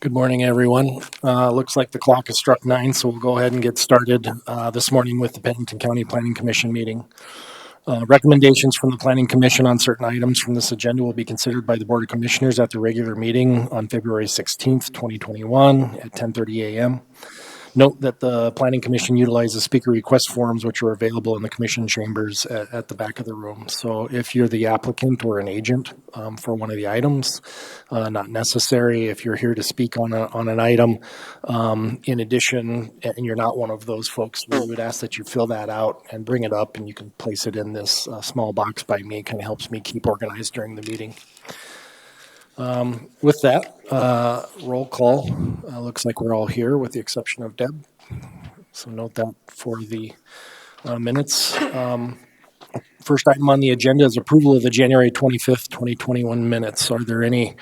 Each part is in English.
Good morning, everyone. Looks like the clock has struck 9, so we'll go ahead and get started this morning with the Pennington County Planning Commission meeting. Recommendations from the Planning Commission on certain items from this agenda will be considered by the Board of Commissioners at the regular meeting on February 16th, 2021 at 10:30 a.m. Note that the Planning Commission utilizes speaker request forms, which are available in the commission chambers at the back of the room. So if you're the applicant or an agent for one of the items, not necessary. If you're here to speak on an item, in addition, and you're not one of those folks, we would ask that you fill that out and bring it up, and you can place it in this small box by me. It kind of helps me keep organized during the meeting. With that, roll call. Looks like we're all here with the exception of Deb. So note that for the minutes. First item on the agenda is approval of the January 25th, 2021 minutes. Are there any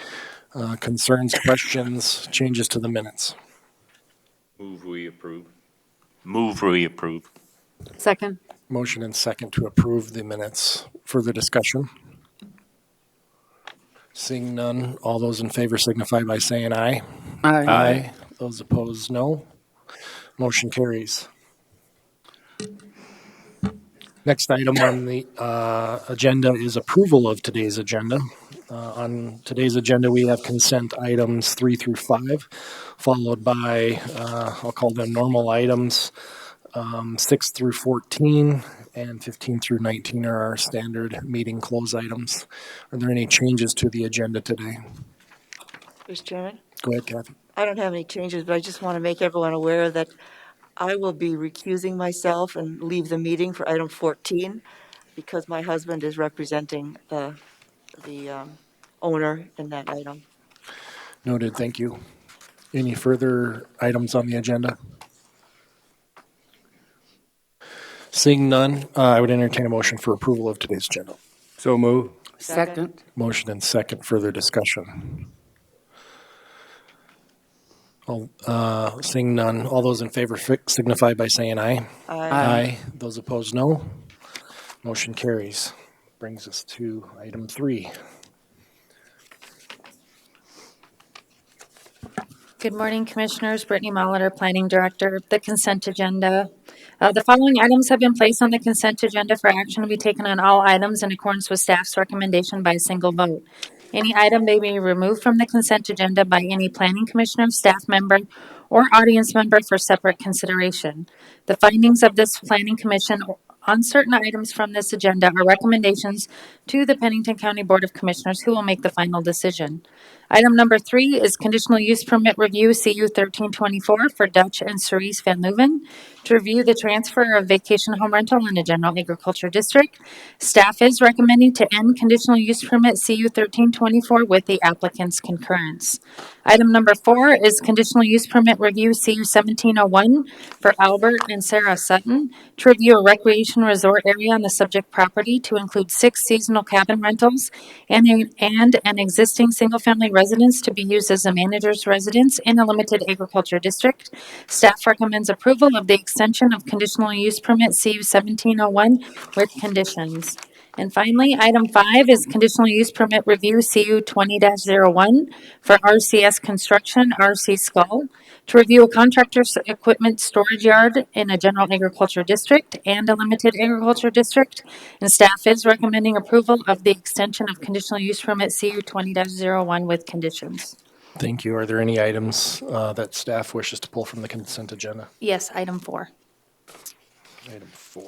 concerns, questions, changes to the minutes? Move we approve. Move we approve. Second. Motion and second to approve the minutes. Further discussion? Seeing none, all those in favor signify by saying aye. Aye. Aye. Those opposed, no. Motion carries. Next item on the agenda is approval of today's agenda. On today's agenda, we have consent items 3 through 5, followed by, I'll call them normal items, 6 through 14, and 15 through 19 are our standard meeting close items. Are there any changes to the agenda today? Mr. Chairman, Go ahead, Kathy. I don't have any changes, but I just want to make everyone aware that I will be recusing myself and leave the meeting for item 14 because my husband is representing the owner in that item. Noted, thank you. Any further items on the agenda? Seeing none, I would entertain a motion for approval of today's agenda. So move. Second. Motion and second, further discussion. Seeing none, all those in favor signify by saying aye. Aye. Those opposed, no. Motion carries. Brings us to item 3. Good morning, Commissioners. Brittany Molitor, Planning Director. The consent agenda. The following items have been placed on the consent agenda for action to be taken on all items in accordance with staff's recommendation by a single vote. Any item may be removed from the consent agenda by any planning commissioner, staff member, or audience member for separate consideration. The findings of this planning commission on certain items from this agenda are recommendations to the Pennington County Board of Commissioners, who will make the final decision. Item number 3 is conditional use permit review CU 1324 for Dutch and Cerise Van Leuven to review the transfer of vacation home rental in a general agriculture district. Staff is recommending to end conditional use permit CU 1324 with the applicant's concurrence. Item number 4 is conditional use permit review CU 1701 for Albert and Sarah Sutton to review a recreation resort area on the subject property to include 6 seasonal cabin rentals and an existing single-family residence to be used as a manager's residence in a limited agriculture district. Staff recommends approval of the extension of conditional use permit CU 1701 with conditions. And finally, item 5 is conditional use permit review CU 20-01 for RCS Construction, RC Skull, to review a contractor's equipment storage yard in a general agriculture district and a limited agriculture district. And staff is recommending approval of the extension of conditional use permit CU 20-01 with conditions. Thank you. Are there any items that staff wishes to pull from the consent agenda? Yes, item 4. Item 4.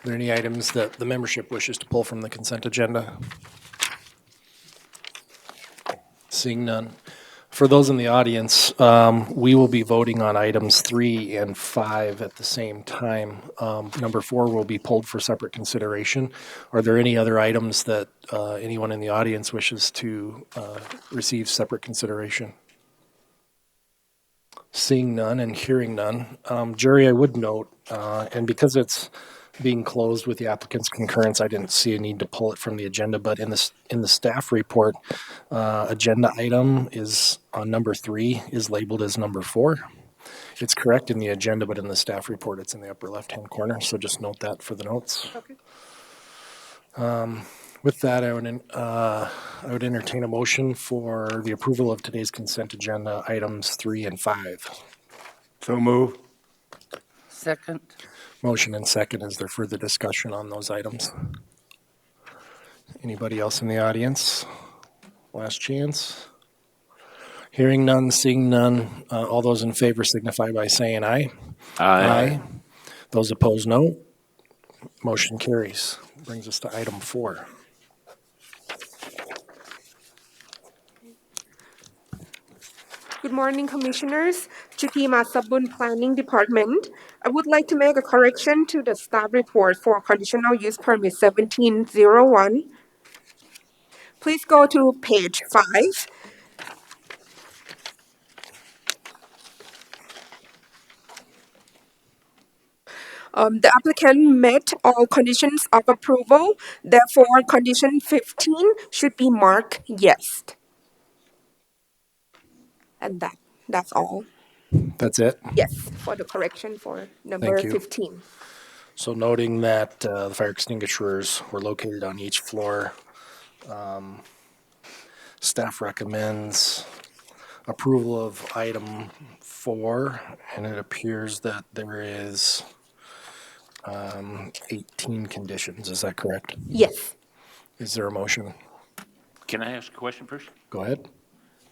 Are there any items that the membership wishes to pull from the consent agenda? Seeing none. For those in the audience, we will be voting on items 3 and 5 at the same time. Number 4 will be pulled for separate consideration. Are there any other items that anyone in the audience wishes to receive separate consideration? Seeing none and hearing none. Jerry, I would note, and because it's being closed with the applicant's concurrence, I didn't see a need to pull it from the agenda, but in the staff report, agenda item is on number 3 is labeled as number 4. It's correct in the agenda, but in the staff report, it's in the upper left-hand corner, so just note that for the notes. Okay. With that, I would entertain a motion for the approval of today's consent agenda items 3 and 5. So move. Second. Motion and second. Is there further discussion on those items? Anybody else in the audience? Last chance. Hearing none, seeing none. All those in favor signify by saying aye. Aye. Those opposed, no. Motion carries. Brings us to item 4. Good morning, Commissioners. Chitima Sabun Planning Department. I would like to make a correction to the staff report for conditional use permit 1701. Please go to page 5. The applicant met all conditions of approval. Therefore, condition 15 should be marked yes. And that's all. That's it. Yes, for the correction for number Thank you. 15. So noting that the fire extinguishers were located on each floor, staff recommends approval of item 4, and it appears that there is 18 conditions. Is that correct? Yes. Is there a motion? Can I ask a question first? Go ahead.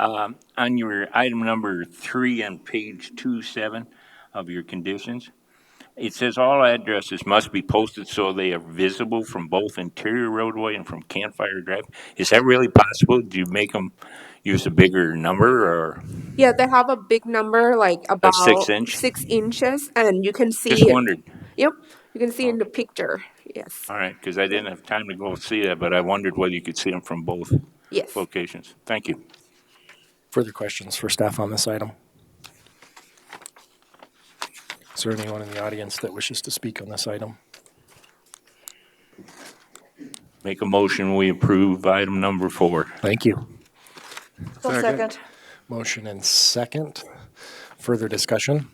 On your item number 3 on page 27 of your conditions, it says all addresses must be posted so they are visible from both interior roadway and from Campfire Drive. Is that really possible? Do you make them use a bigger number or Yeah, they have a big number, like about 6 inch? 6 inches, and you can see Just it. wondered. Yep, you can see in the picture. Yes. All right, because I didn't have time to go see that, but I wondered whether you could see them from both Yes. locations. Thank you. Further questions for staff on this item? Is there anyone in the audience that wishes to speak on this item? Make a motion, we approve item number 4. Thank you. Second. Motion and second. Further discussion?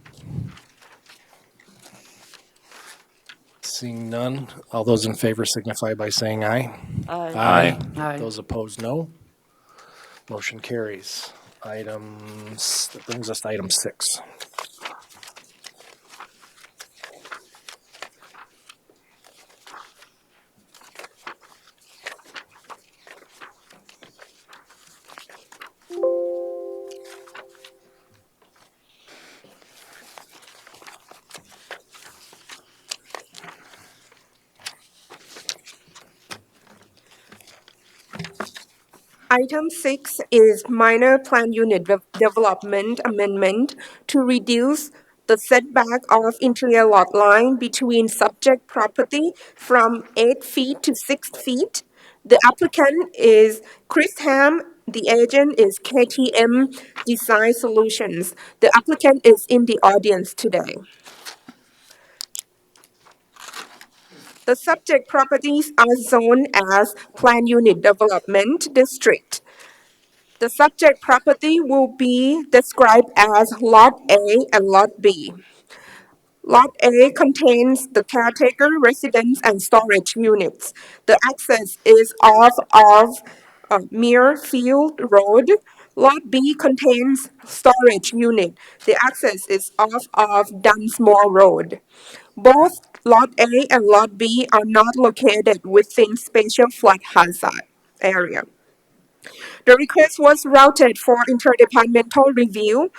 Seeing none, all those in favor signify by saying aye. Aye. Aye. Those opposed, no. Motion carries. That brings us to item 6. Item 6 is minor plan unit development amendment to reduce the setback of interior lot line between subject property from 8 feet to 6 feet. The applicant is Chris Ham. The agent is KTM Design Solutions. The applicant is in the audience today. The subject properties are zoned as Plan Unit Development District. The subject property will be described as Lot A and Lot B. Lot A contains the caretaker residence and storage units. The access is off of Muirfield Road. Lot B contains storage unit. The access is off of Dunsmore Road. Both Lot A and Lot B are not located within special flood hazard area. The request was routed for interdepartmental review.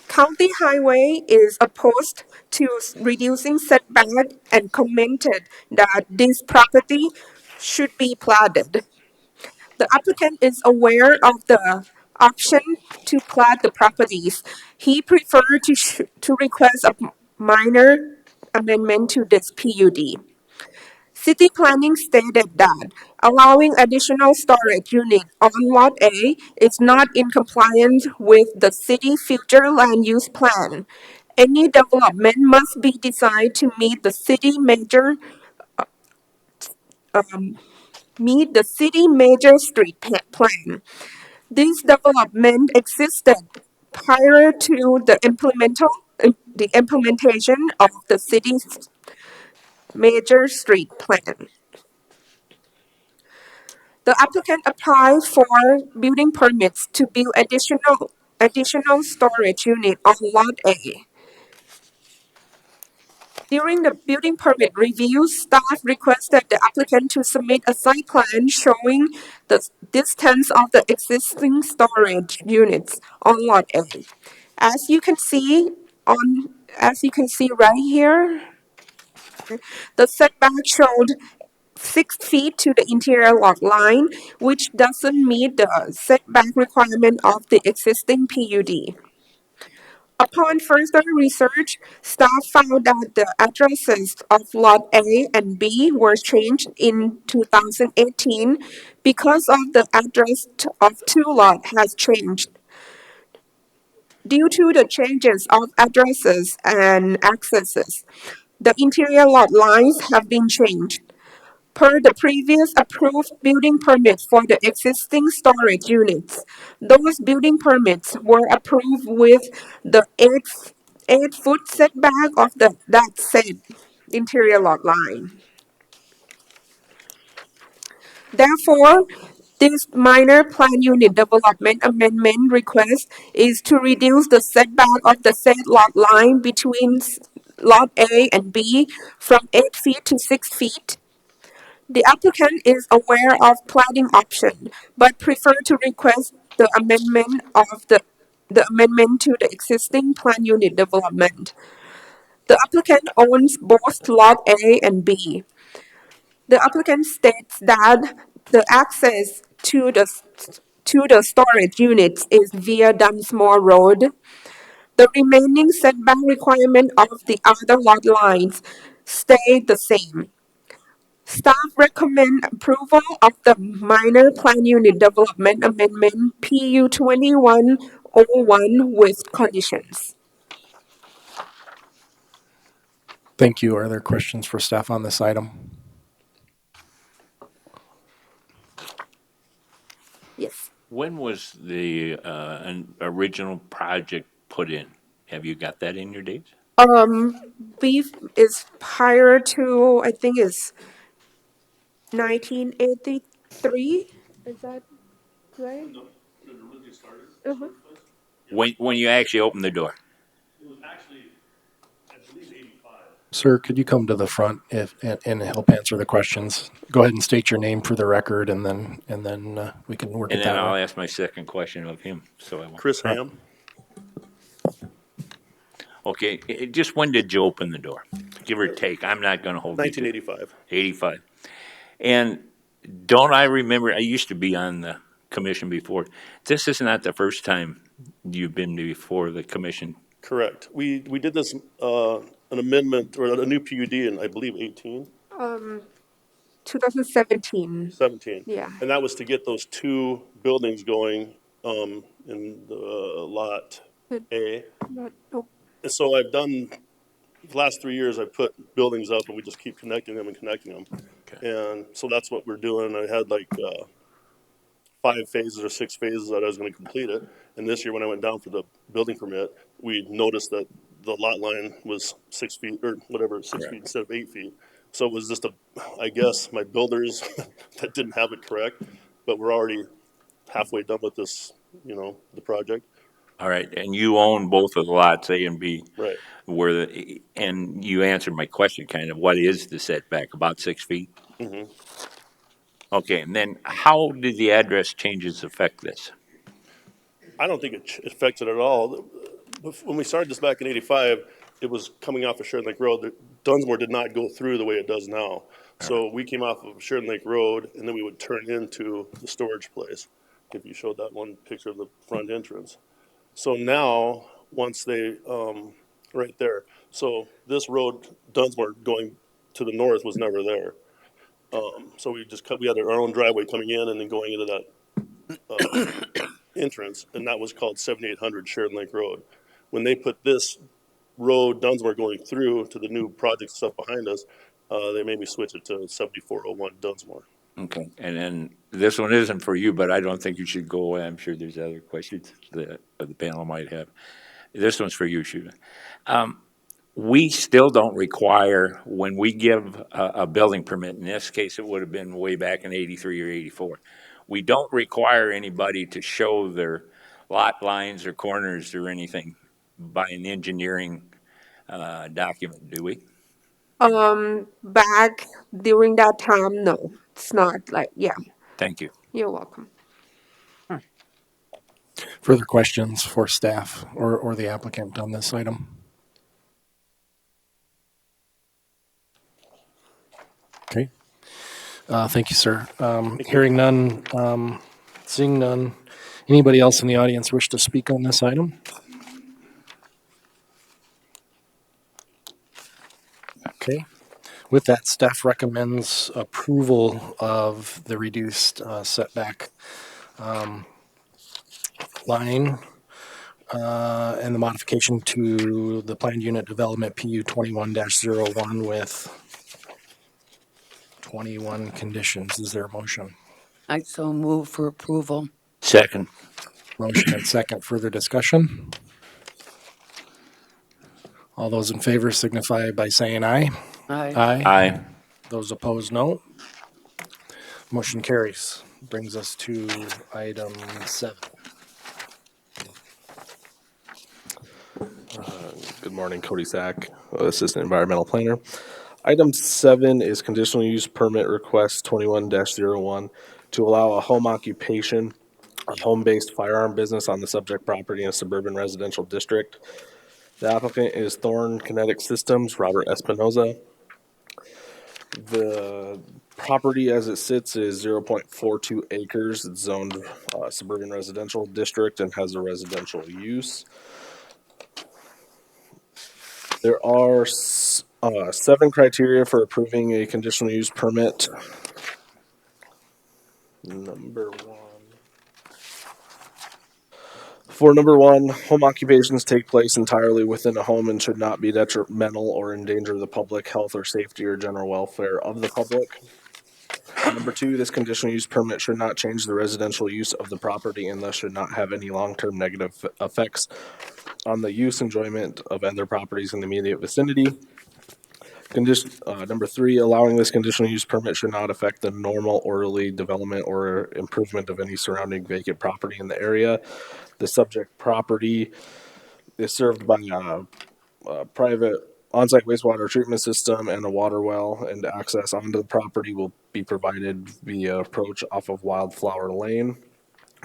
County Highway is opposed to reducing setback and commented that this property should be platted. The applicant is aware of the option to plat the properties. He preferred to request a minor amendment to this PUD. City planning stated that allowing additional storage unit on Lot A is not in compliance with the city future land use plan. Any development must be designed to meet the city major street plan. This development existed prior to the implementation of the city's major street plan. The applicant applies for building permits to build additional storage unit on Lot A. During the building permit review, staff requested the applicant to submit a site plan showing the distance of the existing storage units on Lot A. As you can see as you can see right here, the setback showed 6 feet to the interior lot line, which doesn't meet the setback requirement of the existing PUD. Upon further research, staff found that the addresses of Lot A and B were changed in 2018 because of the address of two lots has changed. Due to the changes of addresses and accesses, the interior lot lines have been changed. Per the previous approved building permit for the existing storage units, those building permits were approved with the 8 foot setback of that said interior lot line. Therefore, this minor plan unit development amendment request is to reduce the setback of the said lot line between lot A and B from 8 feet to 6 feet. The applicant is aware of cladding option, but prefer to request the amendment to the existing plan unit development. The applicant owns both lot A and B. The applicant states that the access to the storage units is via Dunsmore Road. The remaining setback requirement of the other lot lines stay the same. Staff recommend approval of the minor plan unit development amendment PU 2101 with conditions. Thank you. Are there questions for staff on this item? Yes. When was the original project put in? Have you got that in your dates? Beef is prior to, I think it's 1983. Is that right? Uh-huh. When you actually opened the door? Sir, could you come to the front and help answer the questions? Go ahead and state your name for the record, and then we can work And it then that I'll way. ask my second question of him. So I won't. Chris Ham, Okay, just when did you open the door? Give or take. I'm not going to hold you to 1985. 85. And don't I remember, I used to be on the commission before. This is not the first time you've been before the commission. Correct. We did this, an amendment or a new PUD in, I believe, 18, 2017. 17. Yeah. And that was to get those two buildings going in the lot A. Oh, And so I've done, the last 3 years, I've put buildings up and we just keep connecting them and connecting them. Okay. And so that's what we're doing. I had like 5 phases or 6 phases that I was going to complete it. And this year, when I went down for the building permit, we noticed that the lot line was 6 feet or whatever, 6 Correct. feet instead of 8 feet. So it was just I guess, my builders that didn't have it correct. But we're already halfway done with this, the project. All right, and you own both of the lots, A and B. Right. And you answered my question, kind of, what is the setback, about 6 feet? Mm-hmm. Okay, and then how did the address changes affect this? I don't think it affects it at all. When we started this back in '85, it was coming off of Sharon Lake Road. Dunsmore did not go through the way it does now. So we came off of Sharon Lake Road, and then we would turn into the storage place. If you showed that one picture of the front entrance. So now, once they, right there. So this road, Dunsmore, going to the north was never there. So we had our own driveway coming in and then going into that entrance, and that was called 7800 Sharon Lake Road. When they put this road, Dunsmore, going through to the new project stuff behind us, they made me switch it to 7401 Dunsmore. Okay, and then this one isn't for you, but I don't think you should go away. I'm sure there's other questions that the panel might have. This one's for you, Shuda. we still don't require, when we give a building permit, in this case, it would have been way back in 83 or 84, we don't require anybody to show their lot lines or corners or anything by an engineering document, do we? Back during that time, no, it's not like, yeah, Thank you. you're welcome. Further questions for staff or the applicant on this item? Okay. Thank you, sir. Hearing none, seeing none. Anybody else in the audience wish to speak on this item? Okay. With that, staff recommends approval of the reduced setback line and the modification to the planned unit development PU 21-01 with 21 conditions. Is there a motion? I so move for approval. Second. Motion and second. Further discussion? All those in favor signify by saying aye. Aye. Aye. Those opposed, no. Motion carries. Brings us to item 7. Good morning, Cody Sack, Assistant Environmental Planner. Item 7 is conditional use permit request 21-01 to allow a home occupation, a home-based firearm business on the subject property in a suburban residential district. The applicant is Thorn Kinetic Systems, Robert Espinoza. The property as it sits is 0.42 acres. It's zoned suburban residential district and has a residential use. There are 7 criteria for approving a conditional use permit. Number one, home occupations take place entirely within a home and should not be detrimental or endanger the public health or safety or general welfare of the public. Number 2, this conditional use permit should not change the residential use of the property and thus should not have any long-term negative effects on the use enjoyment of other properties in the immediate vicinity. Number 3, allowing this conditional use permit should not affect the normal orderly development or improvement of any surrounding vacant property in the area. The subject property is served by a private on-site wastewater treatment system and a water well, and access onto the property will be provided via approach off of Wildflower Lane.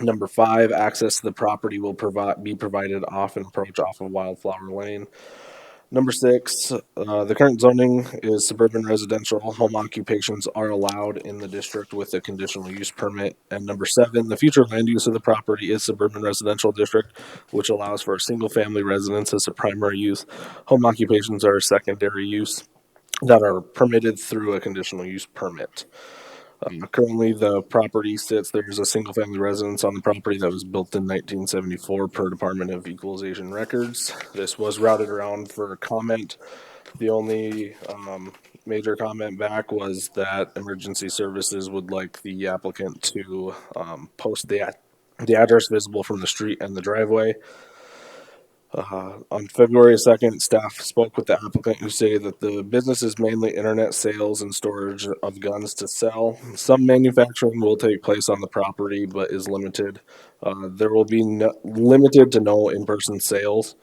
Number 5, access to the property will be provided off and approach off of Wildflower Lane. Number 6, the current zoning is suburban residential. Home occupations are allowed in the district with a conditional use permit. And number 7, the future land use of the property is suburban residential district, which allows for a single-family residence as a primary use. Home occupations are a secondary use that are permitted through a conditional use permit. Currently, the property sits, there's a single-family residence on the property that was built in 1974 per Department of Equalization records. This was routed around for comment. The only major comment back was that emergency services would like the applicant to post the address visible from the street and the driveway. On February 2nd, staff spoke with the applicant who stated that the business is mainly internet sales and storage of guns to sell. Some manufacturing will take place on the property, but is limited. There will be limited to no in-person sales.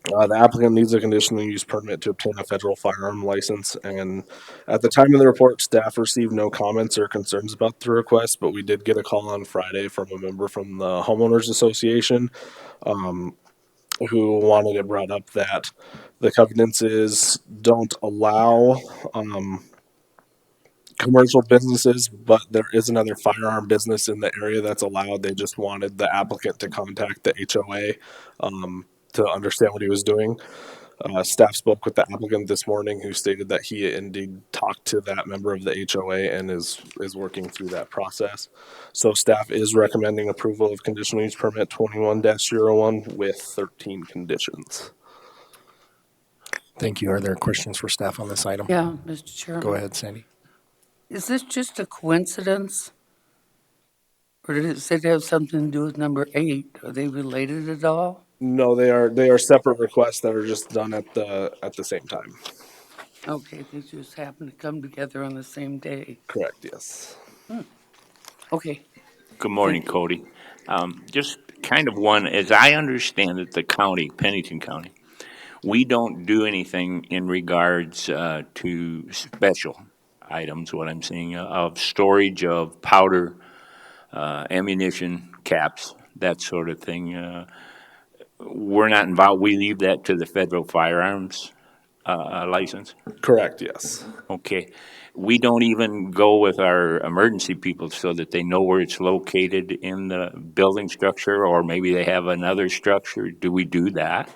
The applicant needs a conditional use permit to obtain a federal firearm license, and at the time of the report, staff received no comments or concerns about the request, but we did get a call on Friday from a member from the Homeowners Association who wanted it brought up that the covenants don't allow commercial businesses, but there is another firearm business in the area that's allowed. They just wanted the applicant to contact the HOA to understand what he was doing. Staff spoke with the applicant this morning who stated that he indeed talked to that member of the HOA and is working through that process. So staff is recommending approval of conditional use permit 21-01 with 13 conditions. Thank you. Are there questions for staff on this item? Yeah, Mr. Chairman. Go ahead, Sandy. Is this just a coincidence? Or did it say to have something to do with number 8? Are they related at all? No, they are separate requests that are just done at the same time. Okay, they just happen to come together on the same day. Correct, yes. Okay, Good morning, thank you. Cody. Just kind of one, as I understand it, the county, Pennington County, we don't do anything in regards to special items, what I'm seeing, of storage of powder, ammunition, caps, that sort of thing. We're not involved. We leave that to the federal firearms license. Correct, yes. Okay. We don't even go with our emergency people so that they know where it's located in the building structure, or maybe they have another structure. Do we do that?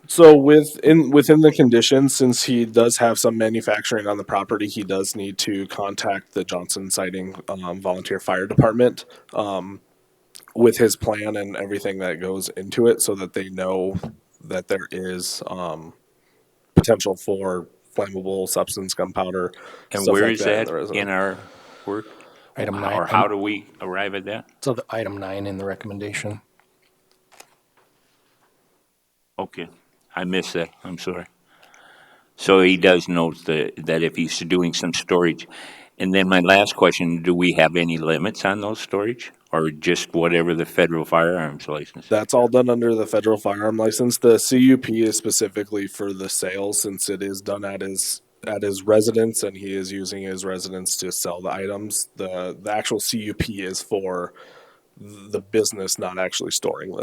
So within the conditions, since he does have some manufacturing on the property, he does need to contact the Johnson Sighting Volunteer Fire Department with his plan and everything that goes into it, so that they know that there is potential for flammable substance, gunpowder, And stuff where like is that in that the in residence. our work? Item nine, Or how do we arrive at that? so the item 9 in the recommendation. Okay. I missed that. I'm sorry. So he does note that if he's doing some storage. And then my last question, do we have any limits on those storage, or just whatever the federal firearms license? That's all done under the federal firearm license. The CUP is specifically for the sales, since it is done at his residence and he is using his residence to sell the items. The actual CUP is for the business, not actually storing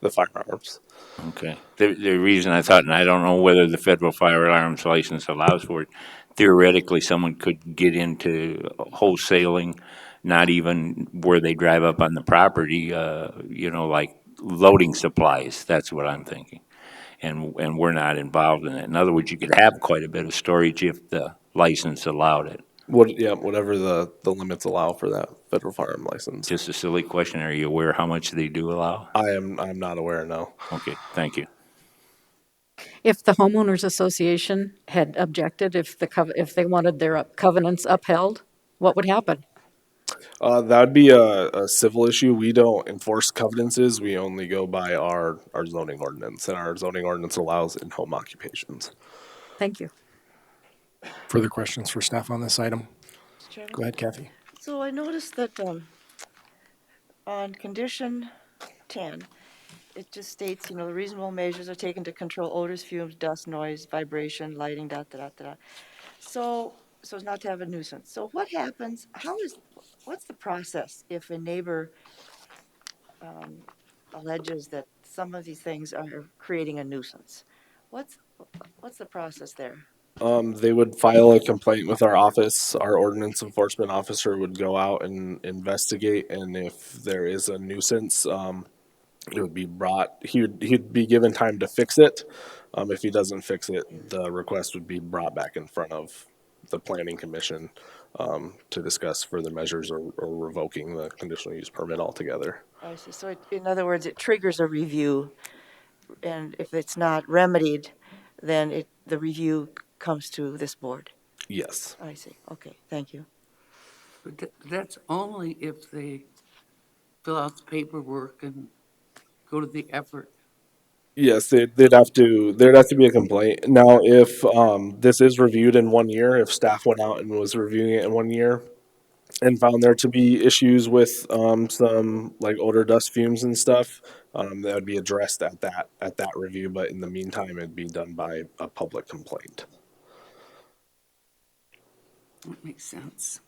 the firearms. Okay. The reason I thought, and I don't know whether the federal firearms license allows for it, theoretically, someone could get into wholesaling, not even where they drive up on the property, like loading supplies. That's what I'm thinking. And we're not involved in it. In other words, you could have quite a bit of storage if the license allowed it. Whatever the limits allow for that federal firearm license. Just a silly question. Are you aware how much they do allow? I'm not aware, no. Okay, thank you. If the homeowners association had objected, if they wanted their covenants upheld, what would happen? That would be a civil issue. We don't enforce covenances. We only go by our zoning ordinance, and our zoning ordinance allows in-home occupations. Thank you. Further questions for staff on this item? Mr. Chairman? Go ahead, Kathy. So I noticed that on condition 10, it just states, the reasonable measures are taken to control odors, fumes, dust, noise, vibration, lighting, da, da, da, da, da. So as not to have a nuisance. So what happens, what's the process if a neighbor alleges that some of these things are creating a nuisance? What's the process there? They would file a complaint with our office. Our ordinance enforcement officer would go out and investigate, and if there is a nuisance, it would be brought. He'd be given time to fix it. If he doesn't fix it, the request would be brought back in front of the planning commission to discuss further measures or revoking the conditional use permit altogether. I see. So in other words, it triggers a review, and if it's not remedied, then the review comes to this board. Yes. I see. Okay, thank you. But that's only if they fill out the paperwork and go to the effort. Yes, there'd have to be a complaint. Now, if this is reviewed in 1 year, if staff went out and was reviewing it in 1 year and found there to be issues with some like odor, dust, fumes, and stuff, that would be addressed at that review. But in the meantime, it'd be done by a public complaint. That makes sense.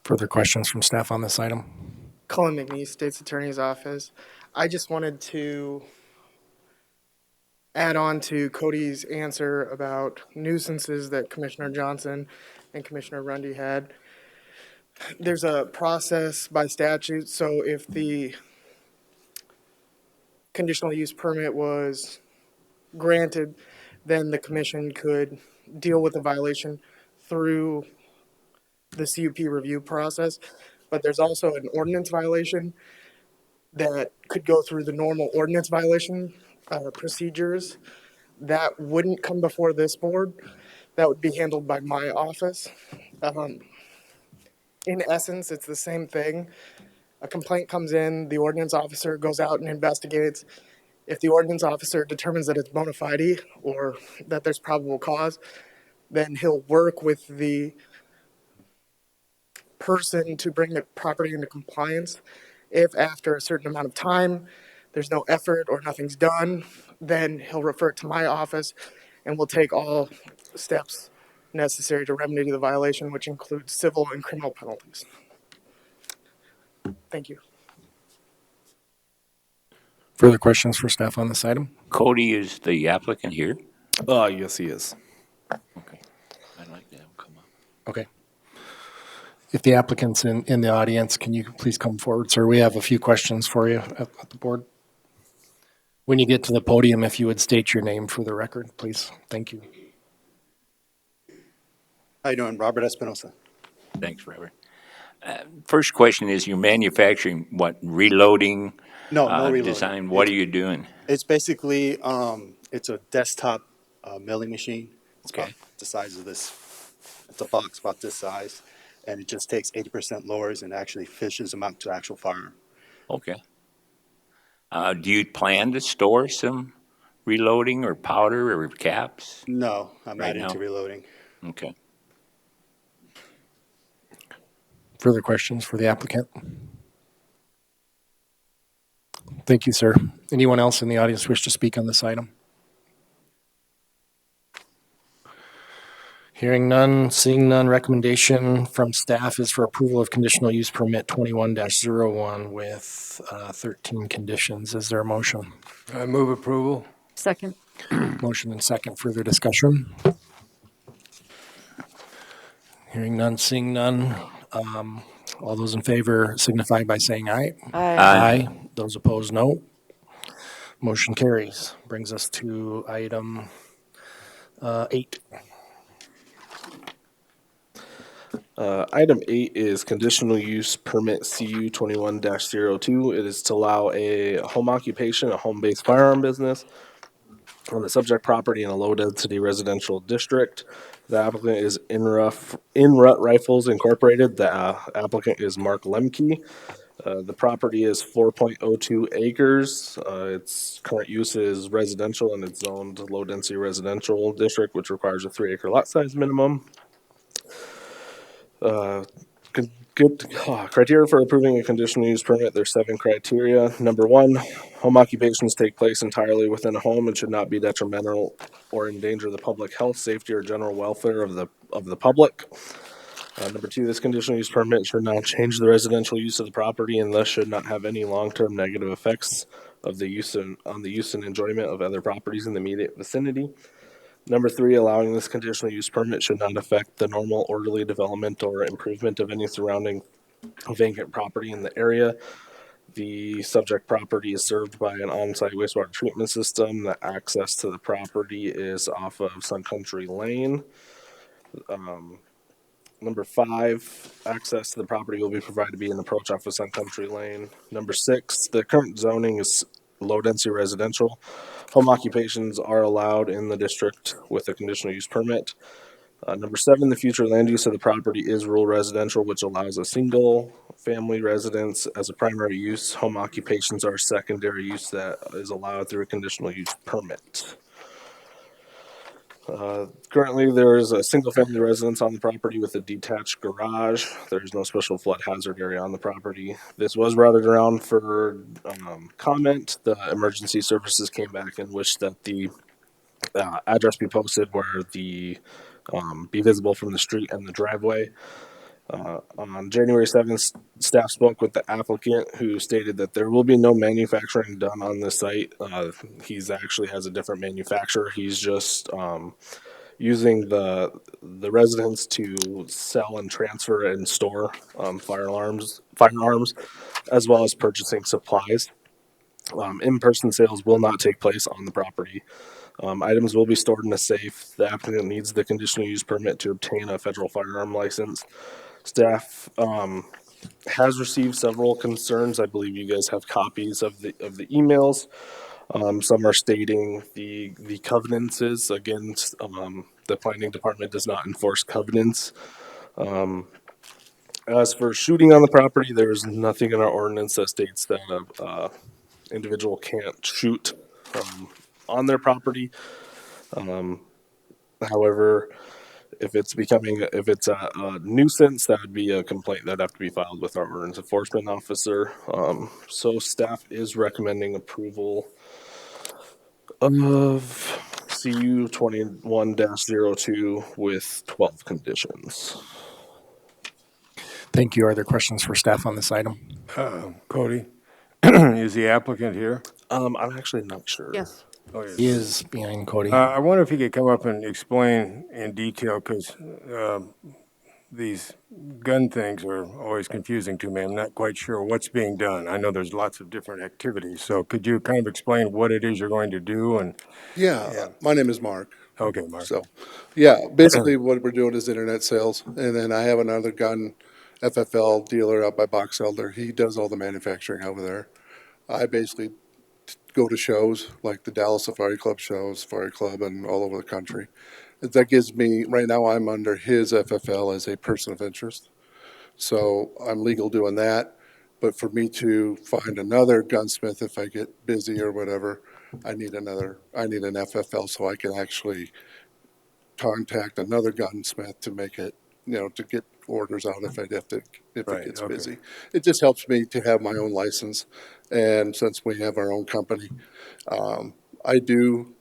Further questions from staff on this item? Colin McNeese, State's Attorney's Office. I just wanted to add on to Cody's answer about nuisances that Commissioner Johnson and Commissioner Rundy had. There's a process by statute, so if the conditional use permit was granted, then the commission could deal with the violation through the CUP review process. But there's also an ordinance violation that could go through the normal ordinance violation procedures. That wouldn't come before this board. That would be handled by my office. In essence, it's the same thing. A complaint comes in, the ordinance officer goes out and investigates. If the ordinance officer determines that it's bona fide or that there's probable cause, then he'll work with the person to bring the property into compliance. If after a certain amount of time there's no effort or nothing's done, then he'll refer it to my office and we'll take all steps necessary to remedy the violation, which includes civil and criminal penalties. Thank you. Further questions for staff on this item? Cody is the applicant here. Yes, he is. Okay. I'd like to have him come up. Okay. If the applicant's in the audience, can you please come forward, sir? We have a few questions for you at the board. When you get to the podium, if you would state your name for the record, please. Thank you. How you doing? Robert Espinosa. Thanks, Robert. First question is, you're manufacturing what, reloading? No reloading. Design, what are you doing? It's basically, it's a desktop milling machine. It's Okay. about the size of this. It's a box about this size, and it just takes 80% lowers and actually fishes them out to actual firearm. Okay. Do you plan to store some reloading or powder or caps? No, I'm Right not into now? reloading. Okay. Further questions for the applicant? Thank you, sir. Anyone else in the audience wish to speak on this item? Hearing none, seeing none, recommendation from staff is for approval of conditional use permit 21-01 with 13 conditions. Is there a motion? I move approval. Second. Motion and second. Further discussion? Hearing none, seeing none. All those in favor signify by saying aye. Aye. Those opposed, no. Motion carries. Brings us to item 8. Item 8 is conditional use permit CU 21-02. It is to allow a home occupation, a home-based firearm business on the subject property in a low-density residential district. The applicant is Inrut Rifles Incorporated. The applicant is Mark Lemke. The property is 4.02 acres. Its current use is residential and it's zoned low-density residential district, which requires a 3-acre lot size minimum. Good criteria for approving a conditional use permit. There's 7 criteria. Number 1, home occupations take place entirely within a home and should not be detrimental or endanger the public health, safety, or general welfare of the public. Number 2, this conditional use permit should not change the residential use of the property and thus should not have any long-term negative effects of the use on the use and enjoyment of other properties in the immediate vicinity. Number 3, allowing this conditional use permit should not affect the normal orderly development or improvement of any surrounding vacant property in the area. The subject property is served by an on-site wastewater treatment system. The access to the property is off of Sun Country Lane. Number 5, access to the property will be provided via an approach off of Sun Country Lane. Number 6, the current zoning is low-density residential. Home occupations are allowed in the district with a conditional use permit. Number 7, the future land use of the property is rural residential, which allows a single family residence as a primary use. Home occupations are secondary use that is allowed through a conditional use permit. Currently, there is a single-family residence on the property with a detached garage. There is no special flood hazard area on the property. This was routed around for comment. The emergency services came back and wished that the address be posted where the be visible from the street and the driveway. On January 7th, staff spoke with the applicant who stated that there will be no manufacturing done on this site. He's actually has a different manufacturer. He's just using the residence to sell and transfer and store firearms, as well as purchasing supplies. In-person sales will not take place on the property. Items will be stored in a safe. The applicant needs the conditional use permit to obtain a federal firearm license. Staff has received several concerns. I believe you guys have copies of the emails. Some are stating the covenants against the planning department does not enforce covenants. As for shooting on the property, there is nothing in our ordinance that states that individual can't shoot on their property. However, if it's a nuisance, that would be a complaint that'd have to be filed with our ordinance enforcement officer. So staff is recommending approval of CU 21-02 with 12 conditions. Thank you. Are there questions for staff on this item? Cody, is the applicant here? I'm actually not sure. Yes. Oh, yes. He is behind Cody. I wonder if he could come up and explain in detail, because these gun things are always confusing to me. I'm not quite sure what's being done. I know there's lots of different activities, so could you kind of explain what it is you're going to do? And Yeah, my name is Mark. okay, Mark. So, yeah, basically what we're doing is internet sales. And then I have another gun FFL dealer out by Box Elder. He does all the manufacturing over there. I basically go to shows like the Dallas Safari Club shows, Safari Club, and all over the country. That gives me, right now I'm under his FFL as a person of interest. So I'm legal doing that. But for me to find another gunsmith, if I get busy or whatever, I need an FFL so I can actually contact another gunsmith to make it, to get orders out if it Right, gets okay. busy. It just helps me to have my own license. And since we have our own company, I do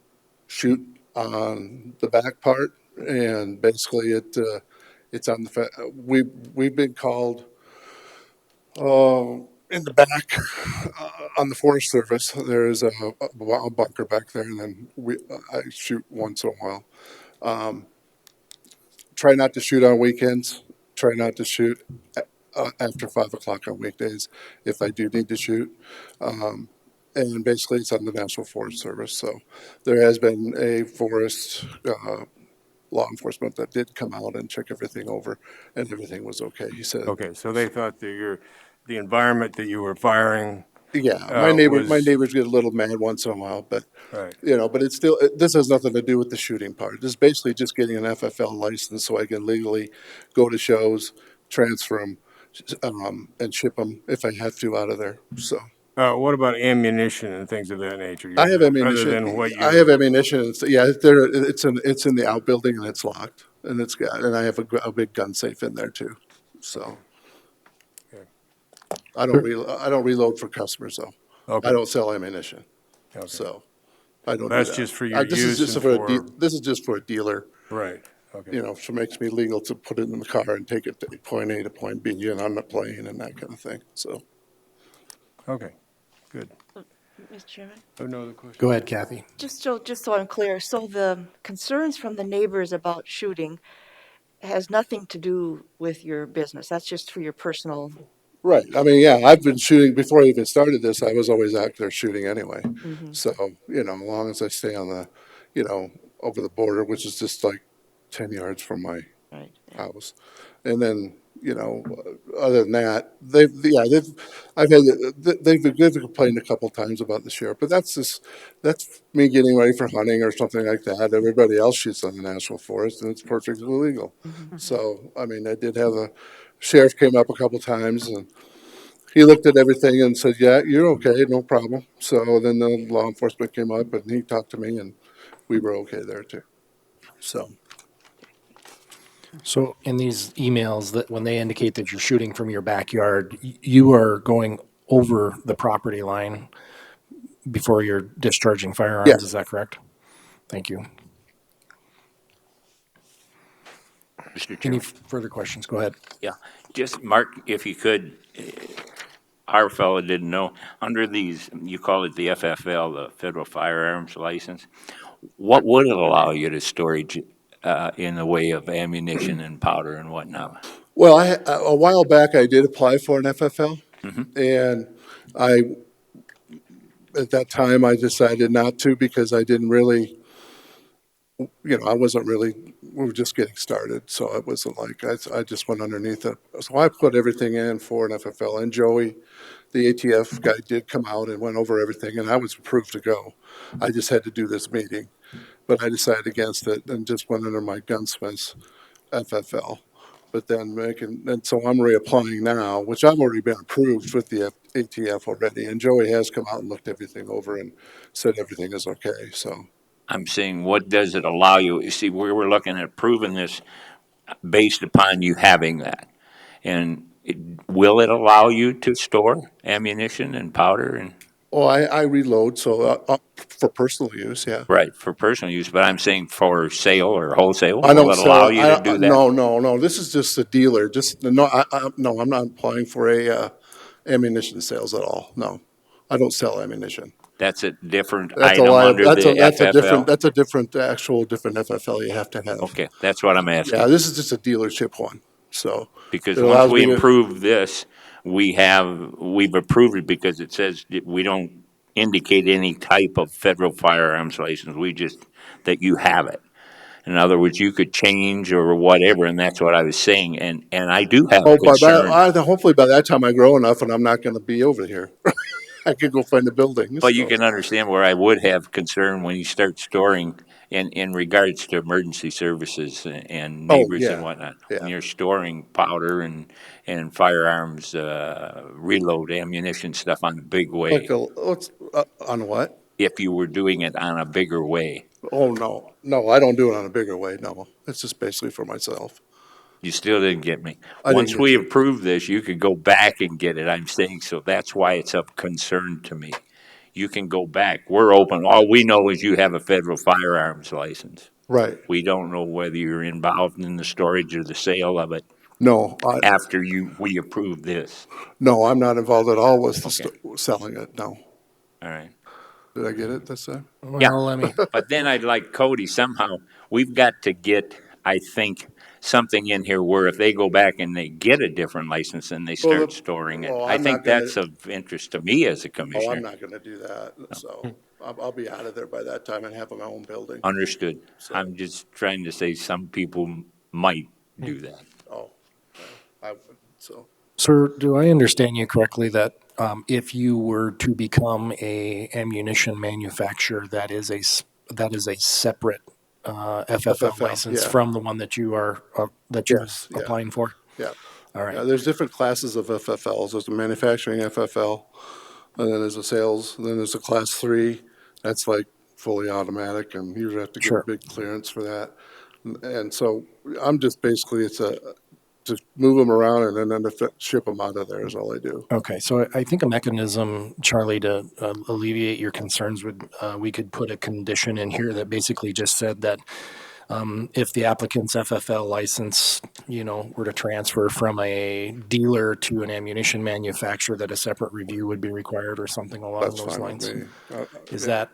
shoot on the back part, and basically it's on we've been called in the back on the Forest Service. There is a bunker back there, and then I shoot once in a while. Try not to shoot on weekends. Try not to shoot after 5 o'clock on weekdays if I do need to shoot. And basically, it's on the National Forest Service. So there has been a forest law enforcement that did come out and check everything over, and everything was okay. He said, Okay, so they thought that the environment that you were firing. "Yeah, my was- neighbors get a little mad once in a while, but Right. but it's still this has nothing to do with the shooting part. This is basically just getting an FFL license so I can legally go to shows, transfer them, and ship them if I have to out of there. So." What about ammunition and things of that nature? I have ammunition. Other than what you. I have ammunition. It's in the outbuilding and it's locked, and I have a big gun safe in there too. So Okay. I don't reload for customers though. Okay. I don't sell ammunition. Okay. So I don't. That's do that. just for your this use is just and for for- this is just for a dealer. Right. Okay. So it makes me legal to put it in the car and take it to point A to point B, and on the plane and that kind of thing. So. Okay. Good. Mr. Chairman? Oh, no other question? Go ahead, Kathy. Just so I'm clear, so the concerns from the neighbors about shooting has nothing to do with your business. That's just for your personal. Right. I mean, yeah, I've been shooting before I even started this. I was always out there shooting anyway. So, as long as I stay on the, over the border, which is just like 10 yards from my Right. house. And then, other than that, they've complained a couple times about the sheriff, but that's me getting ready for hunting or something like that. Everybody else shoots on the national forest, and it's perfectly legal. So, I mean, I did have the sheriff came up a couple times, and he looked at everything and said, "Yeah, you're okay, no problem." So then the law enforcement came up and he talked to me, and we were okay there too. So. So in these emails, that when they indicate that you're shooting from your backyard, you are going over the property line before you're discharging firearms, Yeah. is that correct? Thank you. Mr. Any Chairman. further questions? Go ahead. Yeah, just Mark, if you could, our fellow didn't know, under these, you call it the FFL, the Federal Firearms License, what would it allow you to storage in the way of ammunition and powder and whatnot? Well, a while back, I did apply for an FFL, and at that time, I decided not to because I didn't really, I wasn't really, we were just getting started, so it wasn't like, I just went underneath it. So I put everything in for an FFL, and Joey, the ATF guy, did come out and went over everything, and I was approved to go. I just had to do this meeting, but I decided against it and just went under my gunsmith's FFL. But then and so I'm reapplying now, which I've already been approved with the ATF already, and Joey has come out and looked everything over and said everything is okay, so. I'm saying, what does it allow you? You see, we're looking at proving this based upon you having that. And will it allow you to store ammunition and powder and, Oh, I reload, so, for personal use, yeah. right, for personal use, but I'm saying for sale or wholesale, I will don't it allow sell, you to do that? no, this is just a dealer, no, no, I'm not applying for ammunition sales at all, no. I don't sell ammunition. That's a different That's a item under the FFL? that's a different, actual different FFL you have to have. Okay, that's what I'm Yeah, asking. this is just a dealership one, so. Because It once allows we me to, approve this, we've approved it because it says that we don't indicate any type of federal firearms license. We just, that you have it. In other words, you could change or whatever, and that's what I was saying. And I do have oh, concern, hopefully by that time I grow enough and I'm not gonna be over here. I could go find a building, but you so. can understand where I would have concern when you start storing in regards to emergency services and Oh, neighbors and yeah, whatnot. When yeah. you're storing powder and firearms, reload ammunition stuff on a big Like way, on what? if you were doing it on a bigger way, Oh, no, I don't do it on a bigger way, no. It's just basically for myself. you still didn't get me. I didn't Once get we you. approve this, you could go back and get it, I'm saying, so that's why it's of concern to me. You can go back. We're open. All we know is you have a federal firearms license. Right. We don't know whether you're involved in the storage or the sale of it No, after we approve this. no, I'm not involved at all with Okay. selling it, no. All right. Did I get it this time? Yeah. Well, let me, But then I'd like Cody, somehow, we've got to get, I think, something in here where if they go back and they get a different license and they Well, start storing it, oh, I I'm think not gonna, that's of interest to me as a oh, commissioner. I'm not gonna do that, so. I'll be out of there by that time and have my own building, Understood. So- I'm just trying to say some people might do that. oh, I would, so. sir, do I understand you correctly that if you were to become a ammunition manufacturer, that is a separate FFL FFL, license yeah. from the one that you are Yes, yeah. applying for? Yeah. All right. Yeah, there's different classes of FFLs. There's a manufacturing FFL, and then there's a sales, and then there's a class 3. That's like fully automatic, and you have to get a Sure. big clearance for that. And so I'm just basically, just move them around and then ship them out of there is all I do. Okay, so I think a mechanism, Charlie, to alleviate your concerns would, we could put a condition in here that basically just said that if the applicant's FFL license, were to transfer from a dealer to an ammunition manufacturer, that a separate review would be required or something along That's those fine lines. with me. Is Yeah.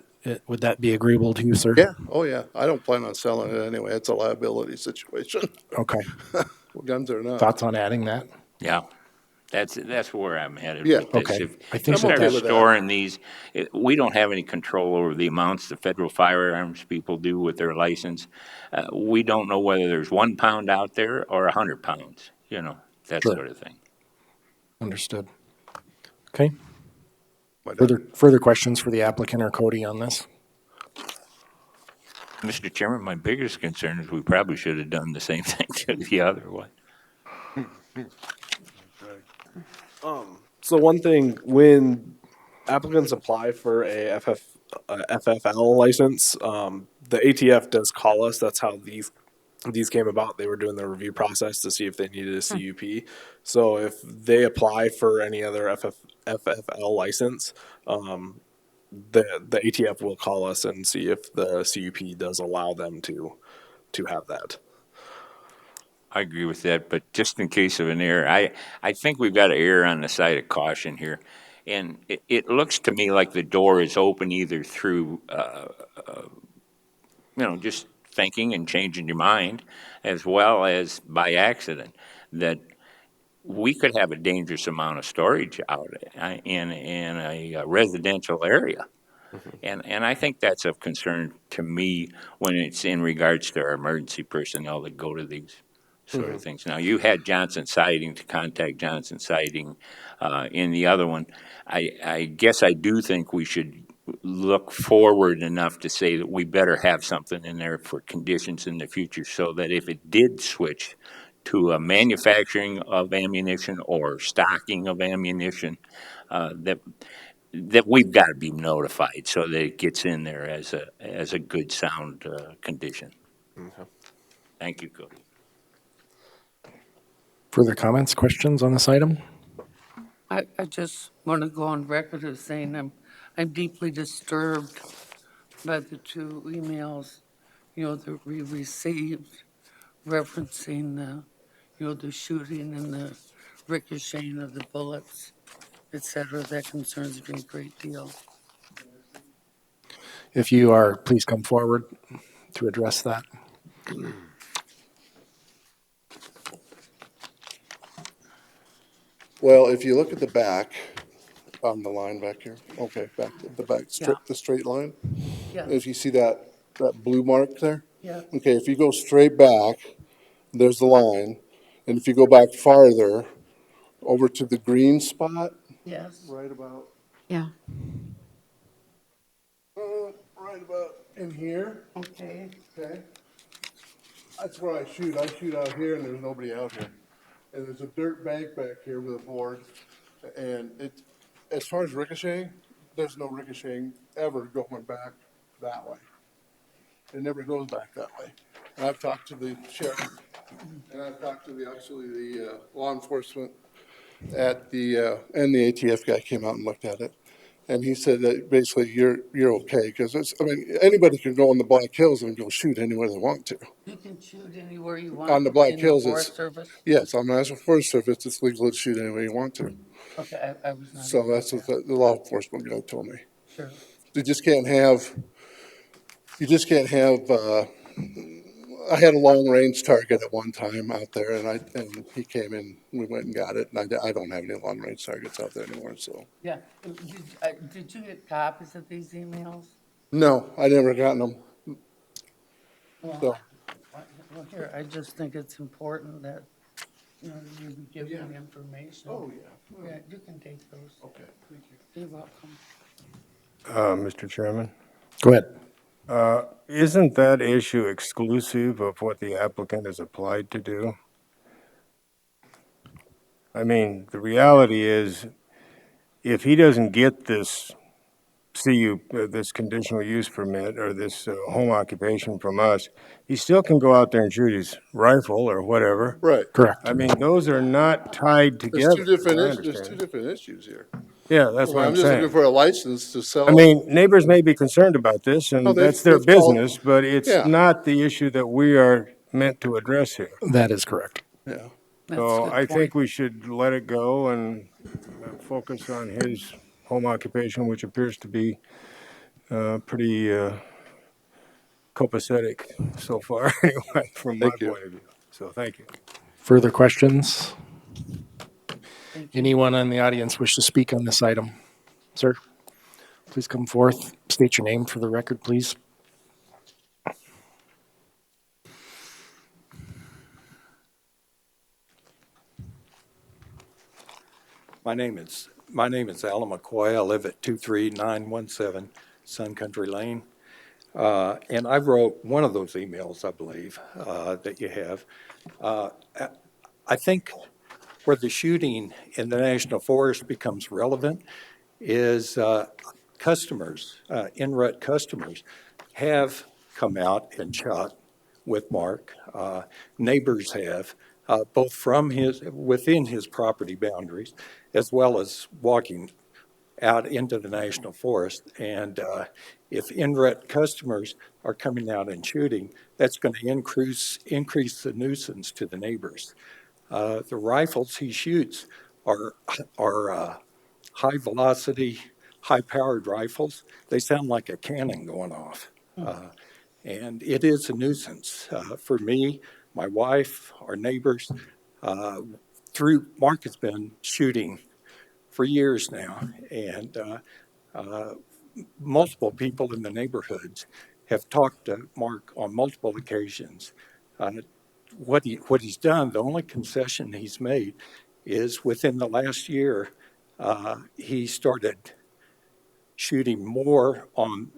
would that be agreeable to you, sir? Yeah, oh yeah. I don't plan on selling it anyway. It's a liability situation, Okay. guns or not. Thoughts on adding that? Yeah. That's where I'm headed Yeah, with this. okay. If I think you that start that- with that. storing these, we don't have any control over the amounts the federal firearms people do with their license. We don't know whether there's 1 pound out there or 100 pounds, that Sure. sort of thing. Understood. Okay. My dad- Further questions for the applicant or Cody on this? Mr. Chairman, my biggest concern is we probably should have done the same thing to the other one. So one thing, when applicants apply for a FFL license, the ATF does call us. That's how these came about. They were doing the review process to see if they needed a CUP. So if they apply for any other FFL license, the ATF will call us and see if the CUP does allow them to have that. I agree with that, but just in case of an error, I think we've got to err on the side of caution here. And it looks to me like the door is open either through, just thinking and changing your mind, as well as by accident, that we could have a dangerous amount of storage out in a residential area. And I think that's of concern to me when it's in regards to our emergency personnel that go to these sort of things. Now, you had Johnson Siding to contact Johnson Siding. In the other one, I guess I do think we should look forward enough to say that we better have something in there for conditions in the future so that if it did switch to a manufacturing of ammunition or stocking of ammunition, that we've got to be notified so that it gets in there as a good sound condition. Okay. Thank you, Cody. Further comments, questions on this item? I just want to go on record as saying I'm deeply disturbed by the two emails, that we received referencing the shooting and the ricocheting of the bullets, et cetera. That concerns me a great deal. If you are, please come forward to address that. Well, if you look at the back, on the line back here, okay, back, the back, Yeah. the straight line. Yeah, If you see that blue mark there? yeah, Okay, if you go straight back, there's the line. And if you go back farther, over to the green spot, yes, right about, Yeah. right about in here, okay, okay? That's where I shoot. I shoot out here and there's nobody out here. And there's a dirt bank back here with a board. And it, as far as ricocheting, there's no ricocheting ever going back that way. It never goes back that way. And I've talked to the sheriff, and I've talked to the law enforcement at and the ATF guy came out and looked at it. And he said that basically you're okay, because anybody can go on the Black Hills and go shoot anywhere they want to. you can shoot anywhere you want. On the Black in Hills, the Forest Service. yes, on the National Forest Service, it's legal to shoot anywhere you want to. Okay, I was not. So aware that's of what that. the law enforcement guy told me. Sure. You just can't have, I had a long range target at one time out there, and he came in, we went and got it, and I don't have any long range targets out there anymore, so. Yeah. Did you get copies of these emails? No, I never gotten them, Well, so. well, here, I just think it's important that, you be given the information. Oh, yeah. Yeah, you can take those. Okay, thank you. You're welcome. Mr. Chairman, Go ahead. isn't that issue exclusive of what the applicant has applied to do? I mean, the reality is, if he doesn't get this this conditional use permit or this home occupation from us, he still can go out there and shoot his rifle or whatever. Right. Correct. I mean, those are not tied together. There's two as I different, there's two understand it. different issues here. Yeah, that's what I'm I'm just looking saying. for a license to sell. I mean, neighbors may be concerned about this, Oh, and that's their they've called- business, but it's Yeah. not the issue that we are meant to address here. That is correct. Yeah. That's a So good I think point. we should let it go and focus on his home occupation, which appears to be pretty copacetic so far, anyway, from my Thank you. point of view. So thank you. Further questions? Thank you. Anyone in the audience wish to speak on this item? Sir, please come forth. State your name for the record, please. My name is Alan McCoy. I live at 23917 Sun Country Lane. And I wrote one of those emails, I believe, that you have. I think where the shooting in the National Forest becomes relevant is customers, in-rut customers, have come out and shot with Mark. Neighbors have, both from within his property boundaries, as well as walking out into the National Forest. And if in-rut customers are coming out and shooting, that's going to increase the nuisance to the neighbors. The rifles he shoots are high velocity, high powered rifles. They sound like a cannon going off. And it is a nuisance for me, my wife, our neighbors. Mark has been shooting for years now, and multiple people in the neighborhoods have talked to Mark on multiple occasions. What he's done, the only concession he's made is within the last year, he started shooting more on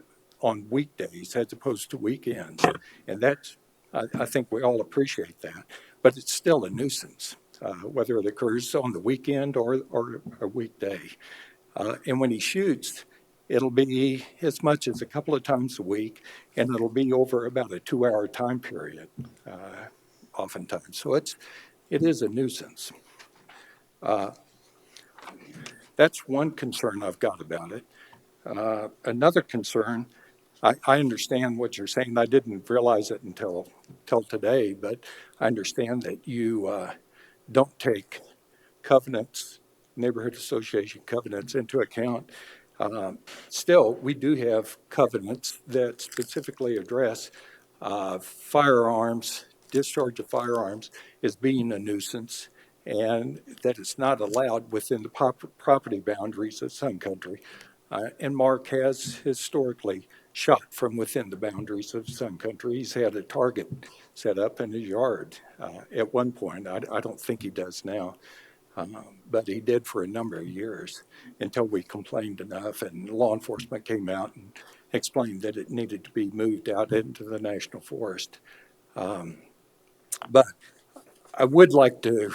weekdays as opposed to weekends. And that's, I think we all appreciate that, but it's still a nuisance, whether it occurs on the weekend or a weekday. And when he shoots, it'll be as much as a couple of times a week, and it'll be over about a 2-hour time period, oftentimes. So it is a nuisance. That's one concern I've got about it. Another concern, I understand what you're saying. I didn't realize it until today, but I understand that you don't take covenants, neighborhood association covenants into account. Still, we do have covenants that specifically address firearms, discharge of firearms as being a nuisance, and that it's not allowed within the property boundaries of Sun Country. And Mark has historically shot from within the boundaries of Sun Country. He's had a target set up in his yard at one point. I don't think he does now. But he did for a number of years until we complained enough and law enforcement came out and explained that it needed to be moved out into the national forest. But I would like to,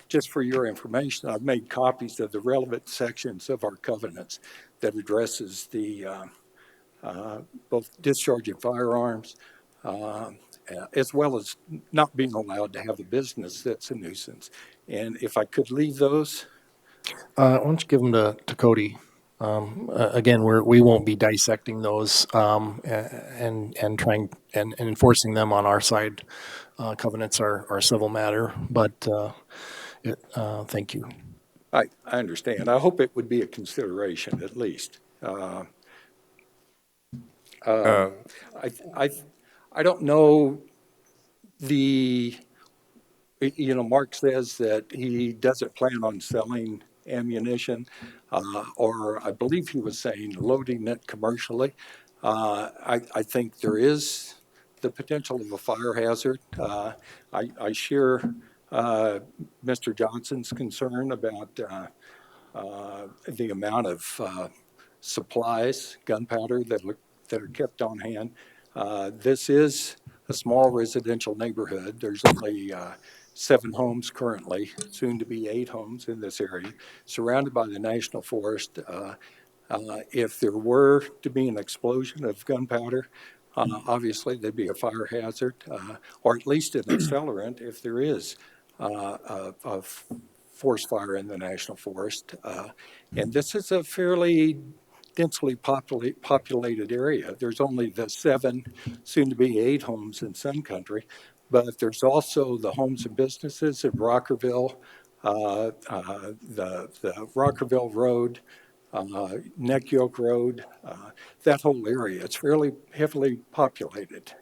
just for your information, I've made copies of the relevant sections of our covenants that addresses the both discharging firearms as well as not being allowed to have a business that's a nuisance. And if I could leave those. Why don't you give them to Cody? Again, we won't be dissecting those and trying and enforcing them on our side. Covenants are a civil matter, but thank you. I understand. I hope it would be a consideration at least. I don't know Mark says that he doesn't plan on selling ammunition, or I believe he was saying loading it commercially. I think there is the potential of a fire hazard. I share Mr. Johnson's concern about the amount of supplies, gunpowder that are kept on hand. This is a small residential neighborhood. There's only 7 homes currently, soon to be 8 homes in this area, surrounded by the national forest. If there were to be an explosion of gunpowder, obviously there'd be a fire hazard, or at least an accelerant if there is a forest fire in the national forest. And this is a fairly densely populated area. There's only the 7, soon to be 8 homes in Sun Country, but there's also the homes and businesses in Rockerville, the Rockerville Road, Neck Yoke Road, that whole area. It's fairly heavily populated.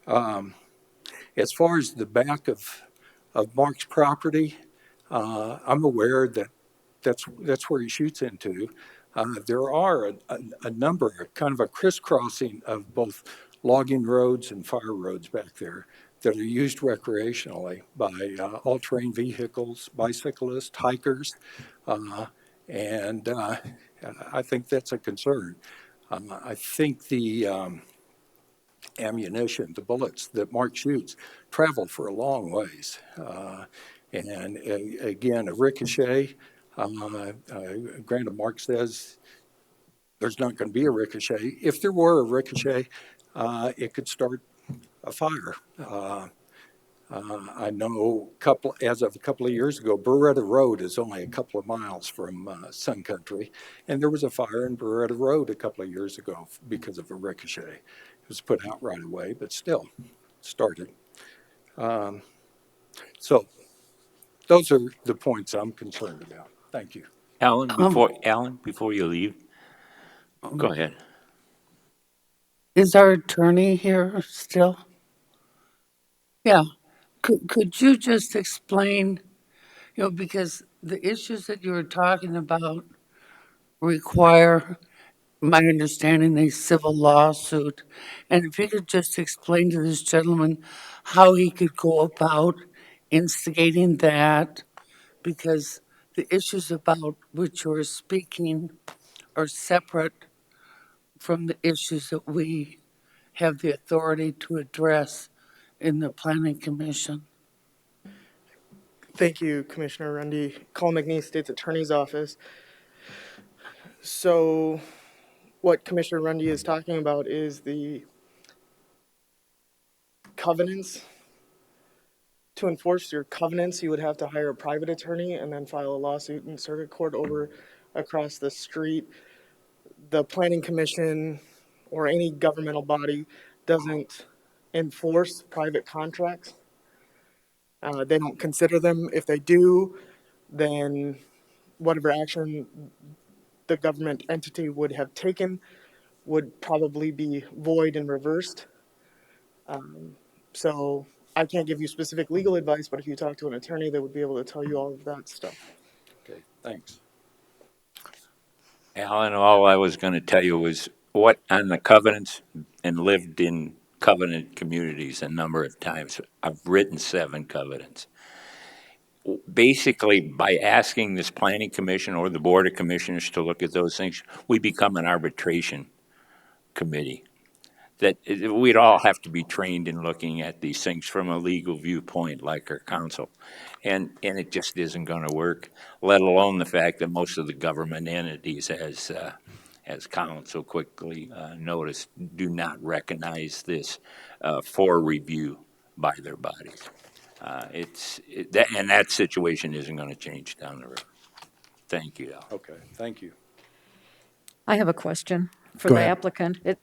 As far as the back of Mark's property, I'm aware that that's where he shoots into. There are a number, kind of a crisscrossing of both logging roads and fire roads back there that are used recreationally by all-terrain vehicles, bicyclists, hikers, and I think that's a concern. I think the ammunition, the bullets that Mark shoots, travel for a long ways. And again, a ricochet, granted, Mark says there's not going to be a ricochet. If there were a ricochet, it could start a fire. I know as of a couple of years ago, Beretta Road is only a couple of miles from Sun Country, and there was a fire in Beretta Road a couple of years ago because of a ricochet. It was put out right away, but still started. So those are the points I'm concerned about. Thank you. Alan, before you leave, go ahead. Is our attorney here still? Yeah. Could you just explain, because the issues that you were talking about require, my understanding, a civil lawsuit. And if you could just explain to this gentleman how he could go about instigating that, because the issues about which you're speaking are separate from the issues that we have the authority to address in the Planning Commission. Thank you, Commissioner Rundy. Call McNeese, State's Attorney's Office. So what Commissioner Rundy is talking about is the covenants. To enforce your covenants, you would have to hire a private attorney and then file a lawsuit in circuit court over across the street. The planning commission or any governmental body doesn't enforce private contracts. They don't consider them. If they do, then whatever action the government entity would have taken would probably be void and reversed. So I can't give you specific legal advice, but if you talk to an attorney, they would be able to tell you all of that stuff. Okay, thanks. Alan, all I was going to tell you was what on the covenants, and lived in covenant communities a number of times. I've written 7 covenants. Basically, by asking this planning commission or the board of commissioners to look at those things, we become an arbitration committee. That we'd all have to be trained in looking at these things from a legal viewpoint, like our council, and it just isn't going to work. Let alone the fact that most of the government entities, as council quickly noticed, do not recognize this for review by their bodies. And that situation isn't going to change down the road. Thank you, Al. Okay, thank you. I have a question for Go the ahead. applicant. It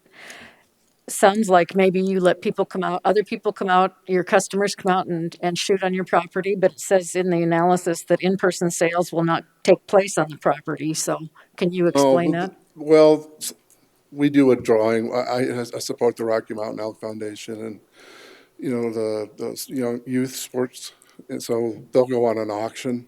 sounds like maybe you let people come out, other people come out, your customers come out and shoot on your property, but it says in the analysis that in-person sales will not take place on the property. So can you explain that? Well, we do a drawing. I support the Rocky Mountain Elk Foundation and, you know, the youth sports. And so they'll go on an auction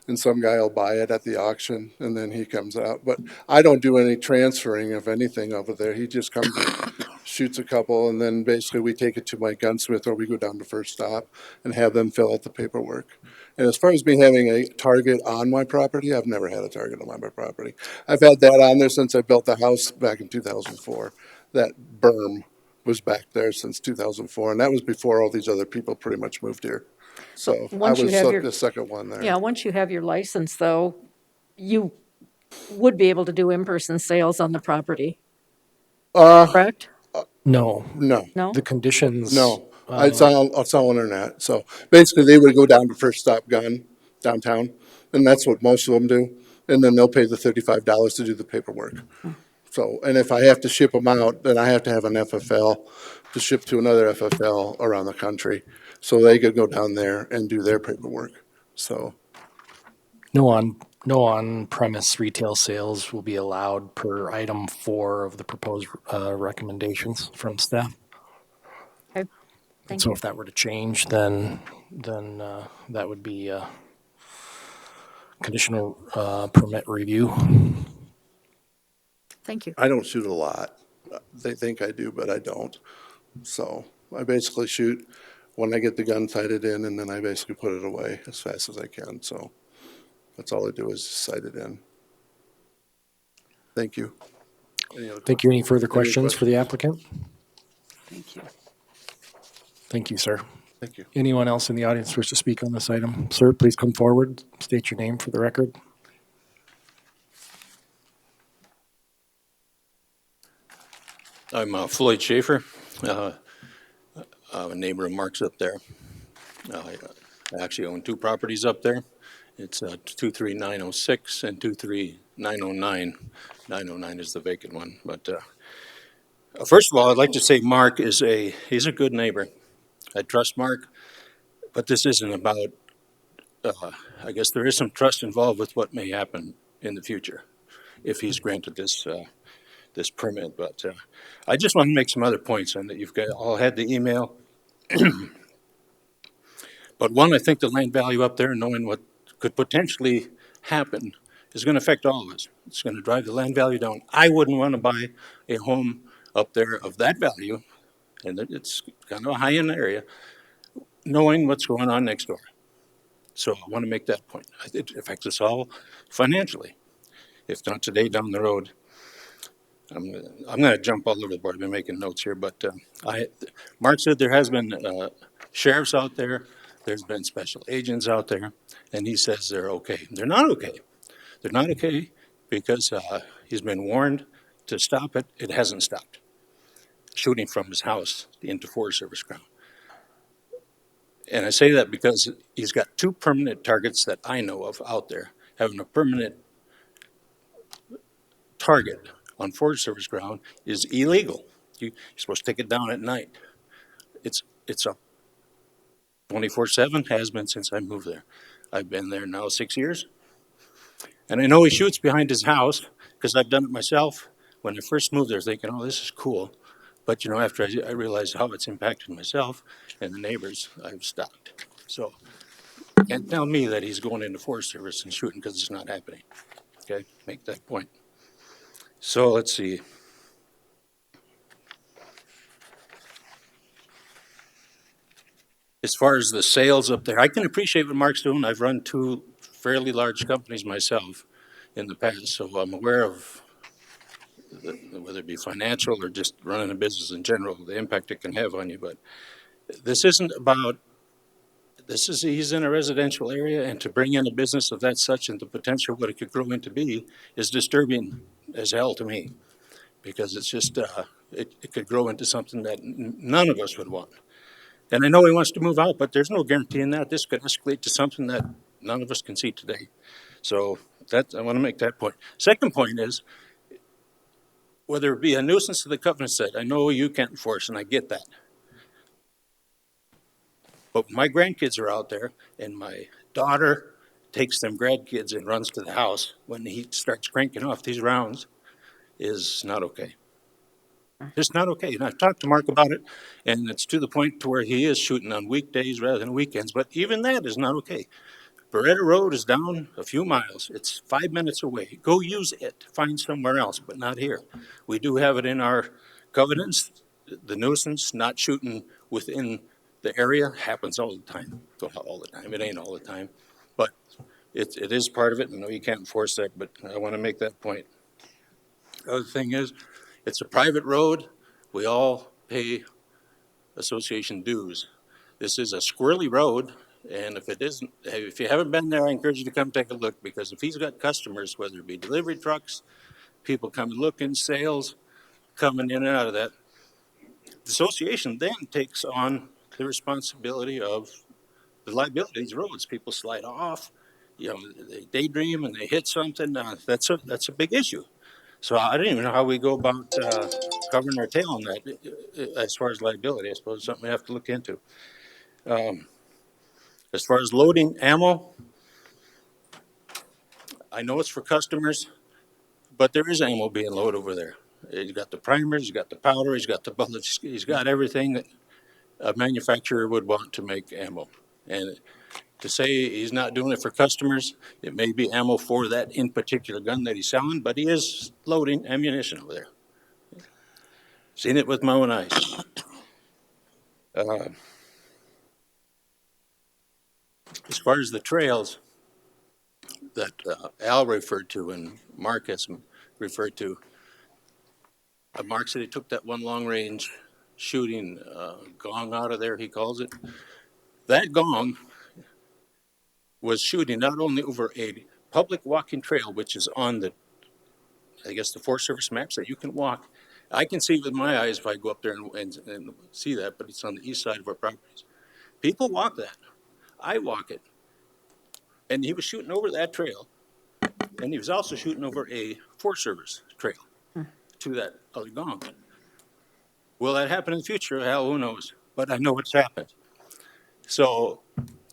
and some guy will buy it at the auction and then he comes out. But I don't do any transferring of anything over there. He just comes and shoots a couple and then basically we take it to my gunsmith or we go down to First Stop and have them fill out the paperwork. And as far as me having a target on my property, I've never had a target on my property. I've had that on there since I built the house back in 2004. That berm was back there since 2004, and that was before all these other people pretty much moved here. So I Once you was have your, the second one there. yeah, once you have your license though, you would be able to do in-person sales on the property, correct? No, No, No? the conditions. no. It's all internet. So basically, they would go down to First Stop Gun downtown, and that's what most of them do. And then they'll pay the $35 to do the paperwork. So, and if I have to ship them out, then I have to have an FFL to ship to another FFL around the country. So they could go down there and do their paperwork. So, No on-premise retail sales will be allowed per item 4 of the proposed recommendations from staff. Okay, And thank so you. if that were to change, then that would be a conditional permit review. Thank you. I don't shoot a lot. They think I do, but I don't. So I basically shoot when I get the gun sighted in, and then I basically put it away as fast as I can. So that's all I do is sight it in. Thank you. Thank you. Any further Any questions for the applicant? Thank you. Thank you, sir. Thank you. Anyone else in the audience wish to speak on this item? Sir, please come forward. State your name for the record. I'm Floyd Schaefer, I'm a neighbor of Mark's up there. I actually own 2 properties up there. It's 23906 and 23909. 909 is the vacant one. But first of all, I'd like to say Mark he's a good neighbor. I trust Mark, but this isn't about, I guess there is some trust involved with what may happen in the future if he's granted this permit. But I just want to make some other points on that. You've all had the email. But one, I think the land value up there, knowing what could potentially happen, is going to affect all of us. It's going to drive the land value down. I wouldn't want to buy a home up there of that value, and it's kind of a high-end area, knowing what's going on next door. So I want to make that point. It affects us all financially. If not today, down the road. I'm going to jump all over the board. I've been making notes here, but Mark said there has been sheriffs out there. There's been special agents out there, and he says they're okay. They're not okay. They're not okay because he's been warned to stop it. It hasn't stopped. Shooting from his house into Forest Service ground. And I say that because he's got two permanent targets that I know of out there. Having a permanent target on Forest Service ground is illegal. You're supposed to take it down at night. It's up 24/7, has been since I moved there. I've been there now 6 years. And I know he shoots behind his house because I've done it myself. When I first moved there, thinking, oh, this is cool. But, you know, after I realized how it's impacted myself and the neighbors, I've stopped. So can't tell me that he's going into Forest Service and shooting because it's not happening. Okay, make that point. So let's see. As far as the sales up there, I can appreciate what Mark's doing. I've run two fairly large companies myself in the past, so I'm aware of whether it be financial or just running a business in general, the impact it can have on you. But this isn't about, he's in a residential area, and to bring in a business of that such and the potential what it could grow into be is disturbing as hell to me, because it's just, it could grow into something that none of us would want. And I know he wants to move out, but there's no guarantee in that. This could escalate to something that none of us can see today. So that, I want to make that point. Second point is, whether it be a nuisance to the covenant set, I know you can't enforce, and I get that. But when my grandkids are out there, and my daughter takes them grandkids and runs to the house when he starts cranking off these rounds, is not okay. It's not okay. And I've talked to Mark about it, and it's to the point to where he is shooting on weekdays rather than weekends. But even that is not okay. Beretta Road is down a few miles. It's 5 minutes away. Go use it. Find somewhere else, but not here. We do have it in our covenants. The nuisance, not shooting within the area, happens all the time. Well, not all the time. It ain't all the time. But it is part of it. I know you can't enforce that, but I want to make that point. The other thing is, it's a private road. We all pay association dues. This is a squirrely road, and if you haven't been there, I encourage you to come take a look, because if he's got customers, whether it be delivery trucks, people coming looking, sales, coming in and out of that, the association then takes on the responsibility of the liability of these roads. People slide off, you know, they daydream and they hit something. That's a big issue. So I don't even know how we go about covering our tail on that as far as liability. I suppose it's something we have to look into. As far as loading ammo, I know it's for customers, but there is ammo being loaded over there. He's got the primers, he's got the powder, he's got the bullets, he's got everything that a manufacturer would want to make ammo. And to say he's not doing it for customers, it may be ammo for that in particular gun that he's selling, but he is loading ammunition over there. Seen it with my own eyes. As far as the trails that Al referred to and Mark has referred to, Mark said he took that one long range shooting gong out of there, he calls it. That gong was shooting not only over a public walking trail, which is on the, I guess, the Forest Service maps that you can walk. I can see with my eyes if I go up there and see that, but it's on the east side of our properties. People walk that. I walk it. And he was shooting over that trail, and he was also shooting over a Forest Service trail to that other gong. Will that happen in the future? Hell, who knows? But I know it's happened. So,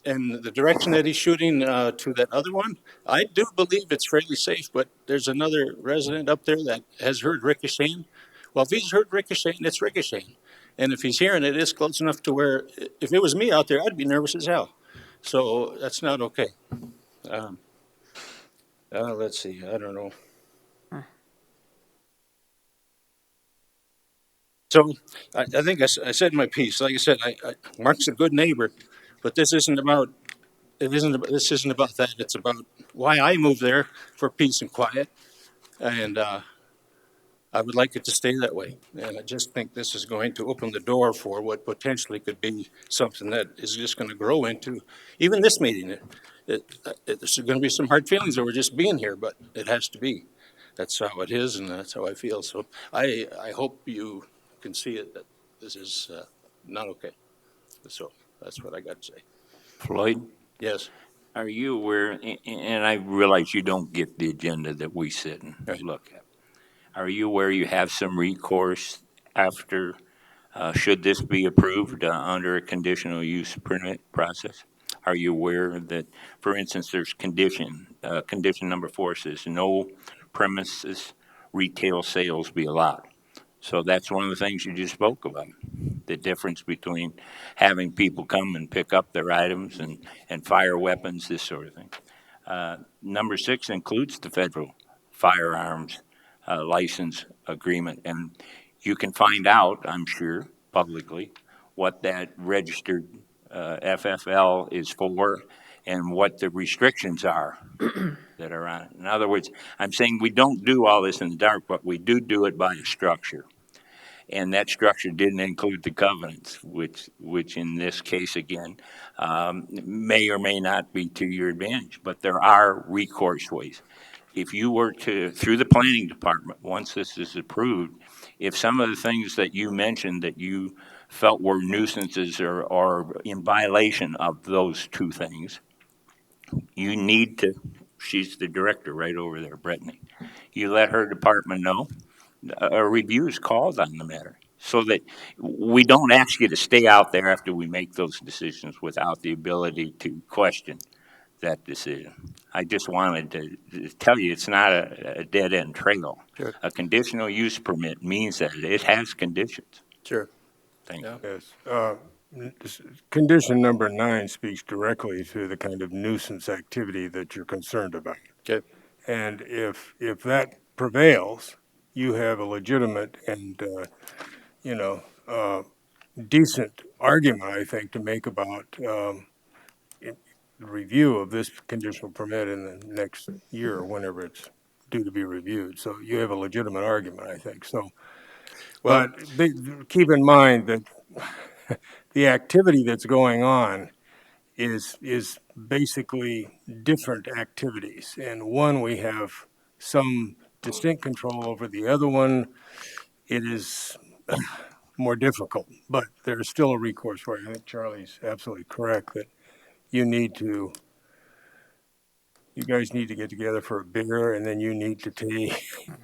in the direction that he's shooting to that other one, I do believe it's fairly safe, but there's another resident up there that has heard ricocheting. Well, if he's heard ricocheting, it's ricocheting. And if he's hearing it, it's close enough to where, if it was me out there, I'd be nervous as hell. So that's not okay. Let's see, I don't know. So I think I said my piece. Like I said, Mark's a good neighbor, but this isn't about this isn't about that. It's about why I moved there, for peace and quiet, and I would like it to stay that way. And I just think this is going to open the door for what potentially could be something that is just going to grow into even this meeting. There's going to be some hard feelings over just being here, but it has to be. that's how it is, and that's how I feel. So I hope you can see it, that this is not okay. So that's what I got to say. Floyd, Yes. are you aware, and I realize you don't get the agenda that we sit and Right. look at. Are you aware you have some recourse after, should this be approved under a conditional use permit process? Are you aware that, for instance, there's condition number 4 says no premises retail sales be allowed. So that's one of the things you just spoke about, the difference between having people come and pick up their items and fire weapons, this sort of thing. Number 6 includes the federal firearms license agreement, and you can find out, I'm sure, publicly, what that registered FFL is for and what the restrictions are that are on it. In other words, I'm saying we don't do all this in the dark, but we do it by a structure. And that structure didn't include the covenants, which in this case, again, may or may not be to your advantage, but there are recourse ways. If you were to, through the planning department, once this is approved, if some of the things that you mentioned that you felt were nuisances or in violation of those two things, you need to, she's the director right over there, Brittany. You let her department know. A review is called on the matter so that we don't ask you to stay out there after we make those decisions without the ability to question that decision. I just wanted to tell you it's not a dead end trail. Sure. A conditional use permit means that it has conditions. Sure. Thank you. Yes. Condition number 9 speaks directly to the kind of nuisance activity that you're concerned about. Okay. And if that prevails, you have a legitimate and, decent argument, I think, to make about the review of this conditional permit in the next year or whenever it's due to be reviewed. So you have a legitimate argument, I think. So, Well, but keep in mind that the activity that's going on is basically different activities. And one we have some distinct control over. The other one, it is more difficult, but there's still a recourse for it. I think Charlie's absolutely correct that you guys need to get together for a beer, and then you need to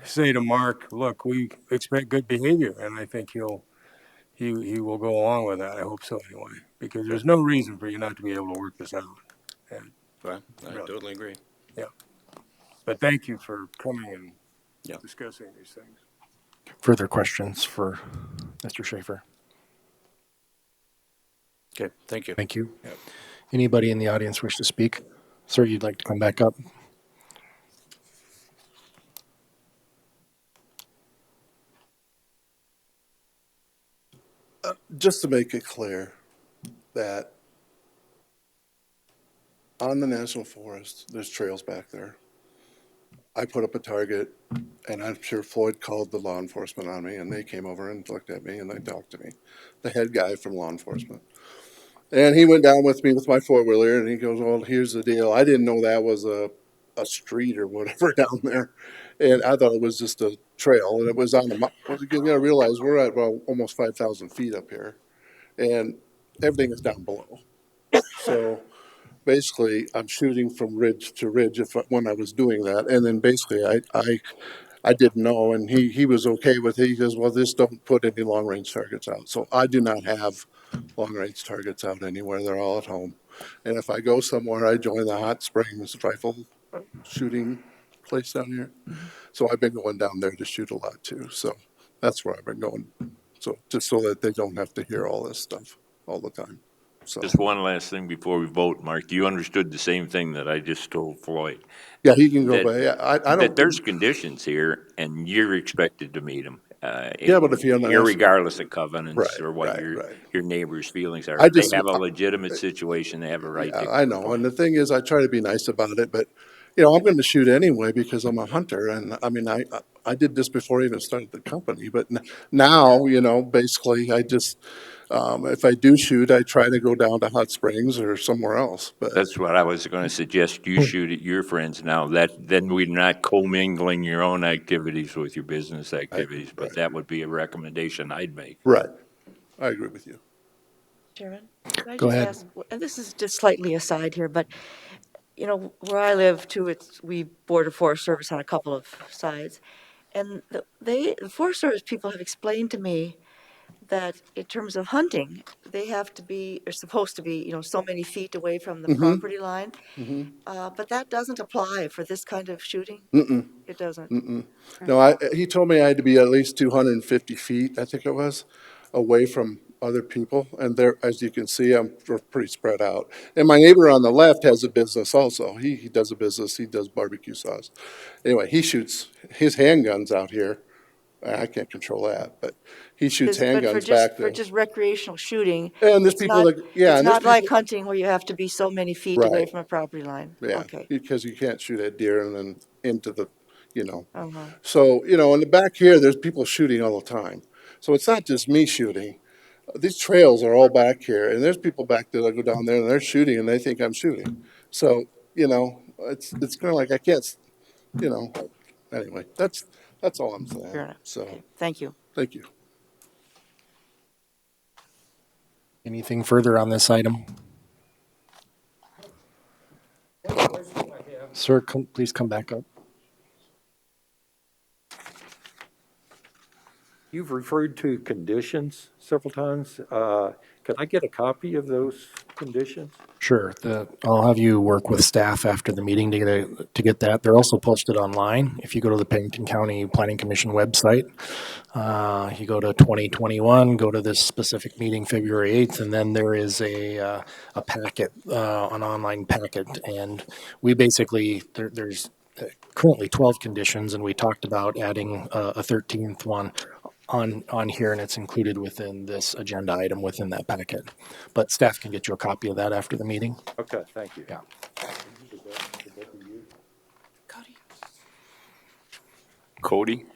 say to Mark, look, we expect good behavior, and I think he will go along with that. I hope so anyway, because there's no reason for you not to be able to work this out. And well, I really, totally agree. yeah. But thank you for coming and Yeah. discussing these things. Further questions for Mr. Schaefer? Okay, thank you. Thank you. Yep. Anybody in the audience wish to speak? Sir, you'd like to come back up? Just to make it clear that on the national forest, there's trails back there. I put up a target, and I'm sure Floyd called the law enforcement on me, and they came over and looked at me and they talked to me, the head guy from law enforcement. And he went down with me with my four-wheeler, and he goes, well, here's the deal. I didn't know that was a street or whatever down there. And I thought it was just a trail, and it was on the mountain. You got to realize we're at about almost 5,000 feet up here, and everything is down below. So basically, I'm shooting from ridge to ridge when I was doing that. And then basically, I didn't know, and he was okay with it. He goes, well, just don't put any long-range targets out. So I do not have long-range targets out anywhere. They're all at home. And if I go somewhere, I join the Hot Springs rifle shooting place down here. So I've been going down there to shoot a lot too. So that's where I've been going. So just so that they don't have to hear all this stuff all the time. So Just one last thing before we vote, Mark. You understood the same thing that I just told Floyd. yeah, he can go That- by. Yeah, I That don't. there's conditions here, and you're expected to meet them. Yeah, but if you're not irregardless of covenants Right, or what right. your neighbor's feelings are, I just- they have a legitimate situation. They have a right Yeah, to I know. complain. And the thing is, I try to be nice about it, but you know, I'm going to shoot anyway because I'm a hunter. And I mean, I did this before I even started the company, but now, you know, basically I just, if I do shoot, I try to go down to Hot Springs or somewhere else, but That's what I was going to suggest. You shoot at your friends now. That then we're not commingling your own activities with your business activities. But right, that would be a recommendation I'd make. right. I agree with you. Chairman, could I Go just ahead. ask, and this is just slightly aside here, but, you know, where I live too, we border Forest Service on a couple of sides. And the Forest Service people have explained to me that in terms of hunting, they have to be, are supposed to be, you know, so many feet away from the Mm-hmm, property line. mm-hmm. But that doesn't apply for this kind of shooting? Mm-mm, It doesn't. mm-mm. No, he told me I had to be at least 250 feet, I think it was, away from other people. And there, as you can see, we're pretty spread out. And my neighbor on the left has a business also. He does a business, he does barbecue sauce. Anyway, he shoots his handguns out here. I can't control that, but he shoots But handguns back for there. just recreational shooting, And there's people that, yeah, it's and there's not like people, hunting where you have to be so many feet away right, from a property line. yeah, Okay. because you can't shoot at deer and then into the, you know. Uh-huh. So, you know, in the back here, there's people shooting all the time. So it's not just me shooting. These trails are all back here, and there's people back there that go down there and they're shooting and they think I'm shooting. So, you know, it's kind of like I can't, you know, anyway, that's all I'm saying. Fair enough. So, Okay. Thank you. thank you. Anything further on this item? Sir, please come back up. You've referred to conditions several times. Could I get a copy of those conditions? Sure. I'll have you work with staff after the meeting to get that. They're also posted online. If you go to the Pennington County Planning Commission website, you go to 2021, go to this specific meeting, February 8th, and then there is a packet, an online packet. And we basically, there's currently 12 conditions, and we talked about adding a 13th one on here, and it's included within this agenda item within that packet. But staff can get you a copy of that after the meeting. Okay, thank you. Yeah. Cody,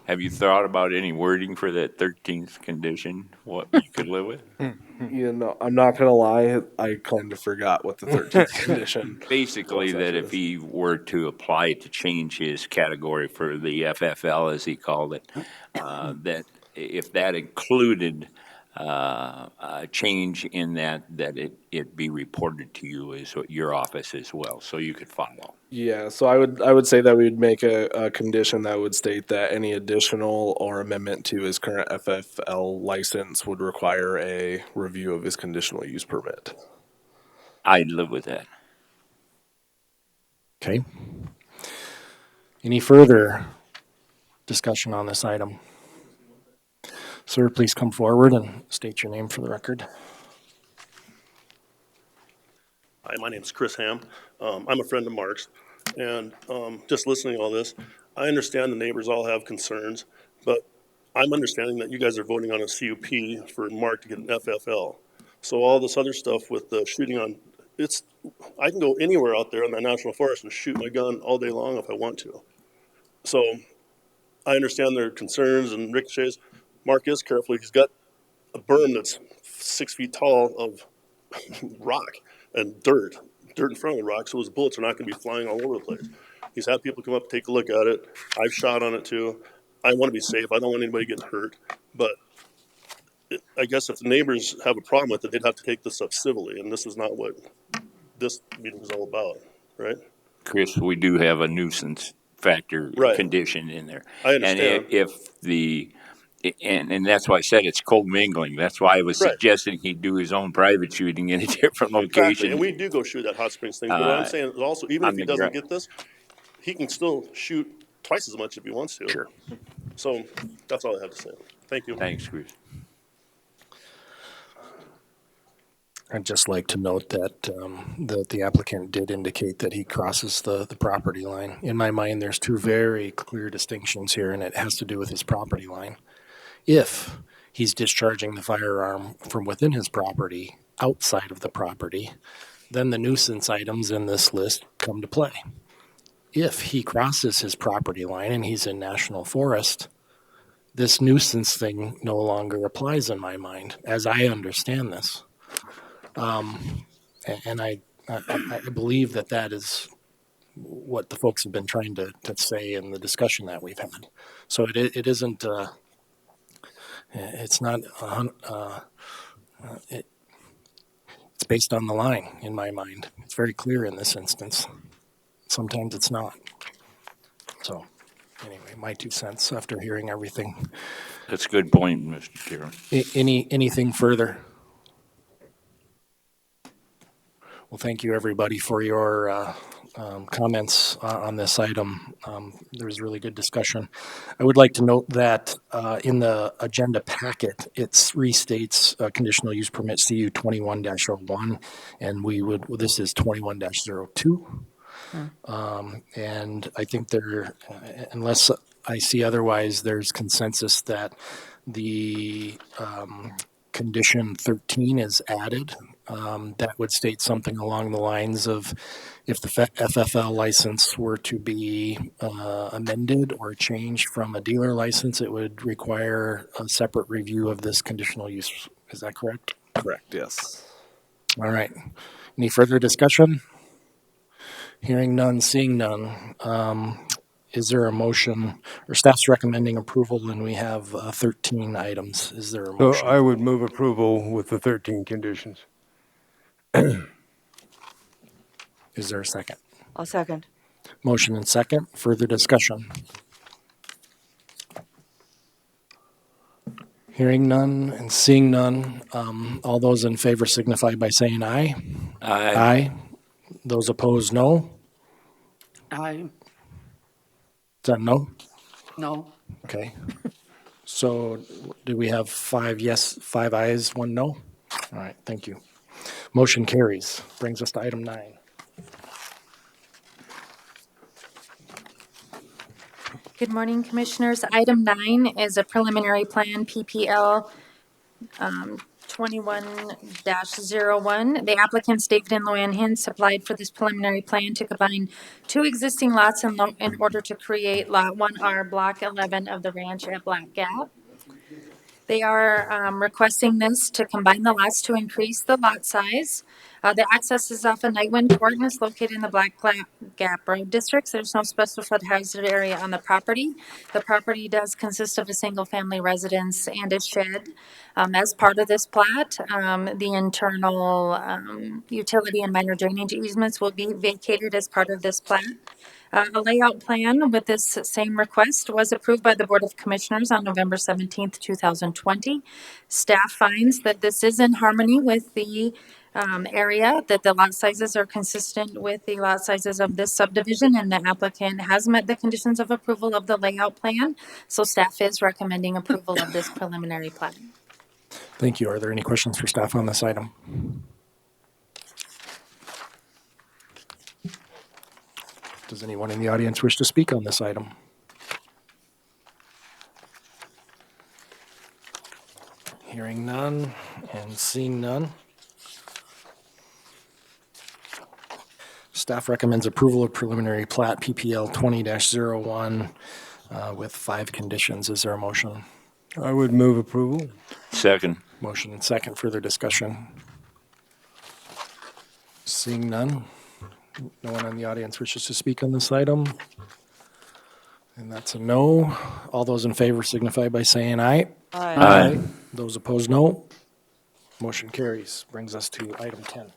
have you thought about any wording for that 13th condition? What you could live with? You know, I'm not gonna lie, I kind of forgot what the 13th condition Basically, was that after if this. he were to apply to change his category for the FFL, as he called it, that if that included a change in that it be reported to you as your office as well, so you could follow. Yeah, so I would say that we would make a condition that would state that any additional or amendment to his current FFL license would require a review of his conditional use permit. I'd live with that. Okay. Any further discussion on this item? Sir, please come forward and state your name for the record. Hi, my name is Chris Ham. I'm a friend of Mark's, and just listening to all this, I understand the neighbors all have concerns, but I'm understanding that you guys are voting on a CUP for Mark to get an FFL. So all this other stuff with the shooting on, I can go anywhere out there in the national forest and shoot my gun all day long if I want to. So I understand their concerns and ricochets. Mark is careful. He's got a berm that's 6 feet tall of rock and dirt in front of the rock, so his bullets are not going to be flying all over the place. He's had people come up, take a look at it. I've shot on it too. I want to be safe. I don't want anybody getting hurt. But I guess if the neighbors have a problem with it, they'd have to take this up civilly, and this is not what this meeting is all about, right? Chris, we do have a nuisance factor Right. condition in there. I understand. And if the, and that's why I said it's co-mingling. That's why I was Right. suggesting he do his own private shooting in a different Exactly, location. and we do go shoot that hot springs thing. But what I'm saying is also, even if he doesn't get this, he can still shoot twice as much if he wants to. Sure. So that's all I have to say. Thank you. Thanks, Chris. I'd just like to note that the applicant did indicate that he crosses the property line. In my mind, there's two very clear distinctions here, and it has to do with his property line. If he's discharging the firearm from within his property, outside of the property, then the nuisance items in this list come to play. if he crosses his property line and he's in national forest, this nuisance thing no longer applies in my mind, as I understand this. And I believe that that is what the folks have been trying to say in the discussion that we've had. So it isn't, it's not, it's based on the line in my mind. It's very clear in this instance. Sometimes it's not. So anyway, my 2 cents after hearing everything. That's a good point, Mr. Chairman. Anything further? Well, thank you, everybody, for your comments on this item. There was really good discussion. I would like to note that in the agenda packet, it restates conditional use permit CU 21-01, and this is 21-02. And I think unless I see otherwise, there's consensus that the condition 13 is added. That would state something along the lines of if the FFL license were to be amended or changed from a dealer license, it would require a separate review of this conditional use. Is that correct? Correct, yes. All right. Any further discussion? Hearing none, seeing none. Is there a motion, or staff's recommending approval, and we have 13 items. Is there a So motion? I would move approval with the 13 conditions. Is there a second? I'll second. Motion and second. Further discussion? Hearing none and seeing none. All those in favor signify by saying aye. Aye. Those opposed, no. I, Is that no? no. Okay. So do we have 5 yes, 5 ayes, 1 no? All right, thank you. Motion carries. Brings us to item 9. Good morning, Commissioners. Item 9 is a preliminary plan, PPL 21-01. The applicants David and Luann Hintz applied for this preliminary plan to combine 2 existing lots in order to create Lot 1R, Block 11 of the ranch at Black Gap. They are requesting this to combine the lots to increase the lot size. The access is off of Nightwind Court and is located in the Black Gap Road District. There's no specified hazard area on the property. The property does consist of a single-family residence and a shed. As part of this plat, the internal utility and minor drainage easements will be vacated as part of this plat. A layout plan with this same request was approved by the Board of Commissioners on November 17th, 2020. Staff finds that this is in harmony with the area, that the lot sizes are consistent with the lot sizes of this subdivision, and the applicant has met the conditions of approval of the layout plan. So staff is recommending approval of this preliminary plan. Thank you. Are there any questions for staff on this item? Does anyone in the audience wish to speak on this item? Hearing none and seeing none. Staff recommends approval of preliminary plat PPL 20-01 with 5 conditions. Is there a motion? I would move approval. Second. Motion and second. Further discussion? Seeing none. No one in the audience wishes to speak on this item. And that's a no. All those in favor signify by saying aye. Aye. Those opposed, no. Motion carries. Brings us to item 10.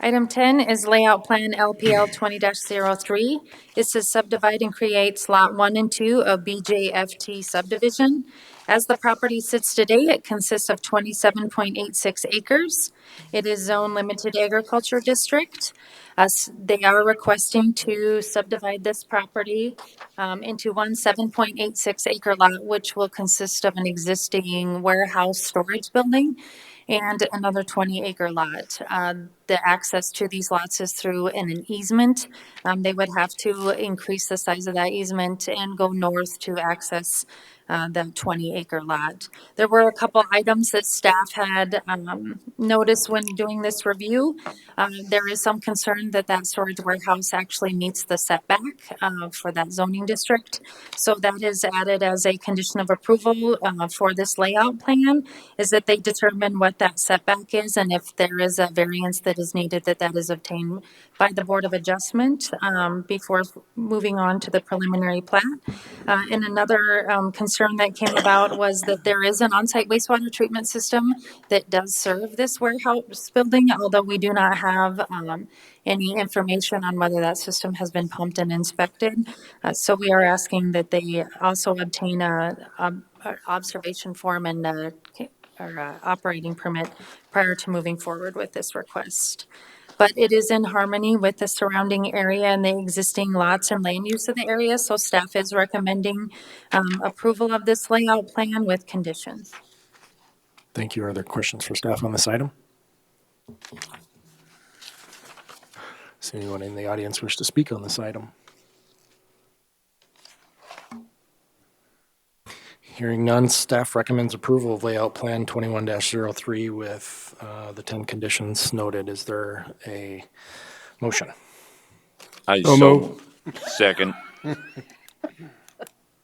Item 10 is layout plan LPL 20-03. It's to subdivide and create Lot 1 and 2 of BJFT subdivision. As the property sits today, it consists of 27.86 acres. It is zone limited agriculture district. They are requesting to subdivide this property into one 7.86 acre lot, which will consist of an existing warehouse storage building and another 20 acre lot. The access to these lots is through an easement. They would have to increase the size of that easement and go north to access that 20-acre lot. There were a couple items that staff had noticed when doing this review. There is some concern that that storage warehouse actually meets the setback for that zoning district. So that is added as a condition of approval for this layout plan, is that they determine what that setback is, and if there is a variance that is needed, that is obtained by the Board of Adjustment before moving on to the preliminary plat. And another concern that came about was that there is an on-site wastewater treatment system that does serve this warehouse building, although we do not have any information on whether that system has been pumped and inspected. So we are asking that they also obtain a observation form and or operating permit prior to moving forward with this request. But it is in harmony with the surrounding area and the existing lots and land use of the area, so staff is recommending approval of this layout plan with conditions. Thank you. Are there questions for staff on this item? Does anyone in the audience wish to speak on this item? Hearing none, staff recommends approval of layout plan 21-03 with the 10 conditions noted. Is there a motion? I So so second.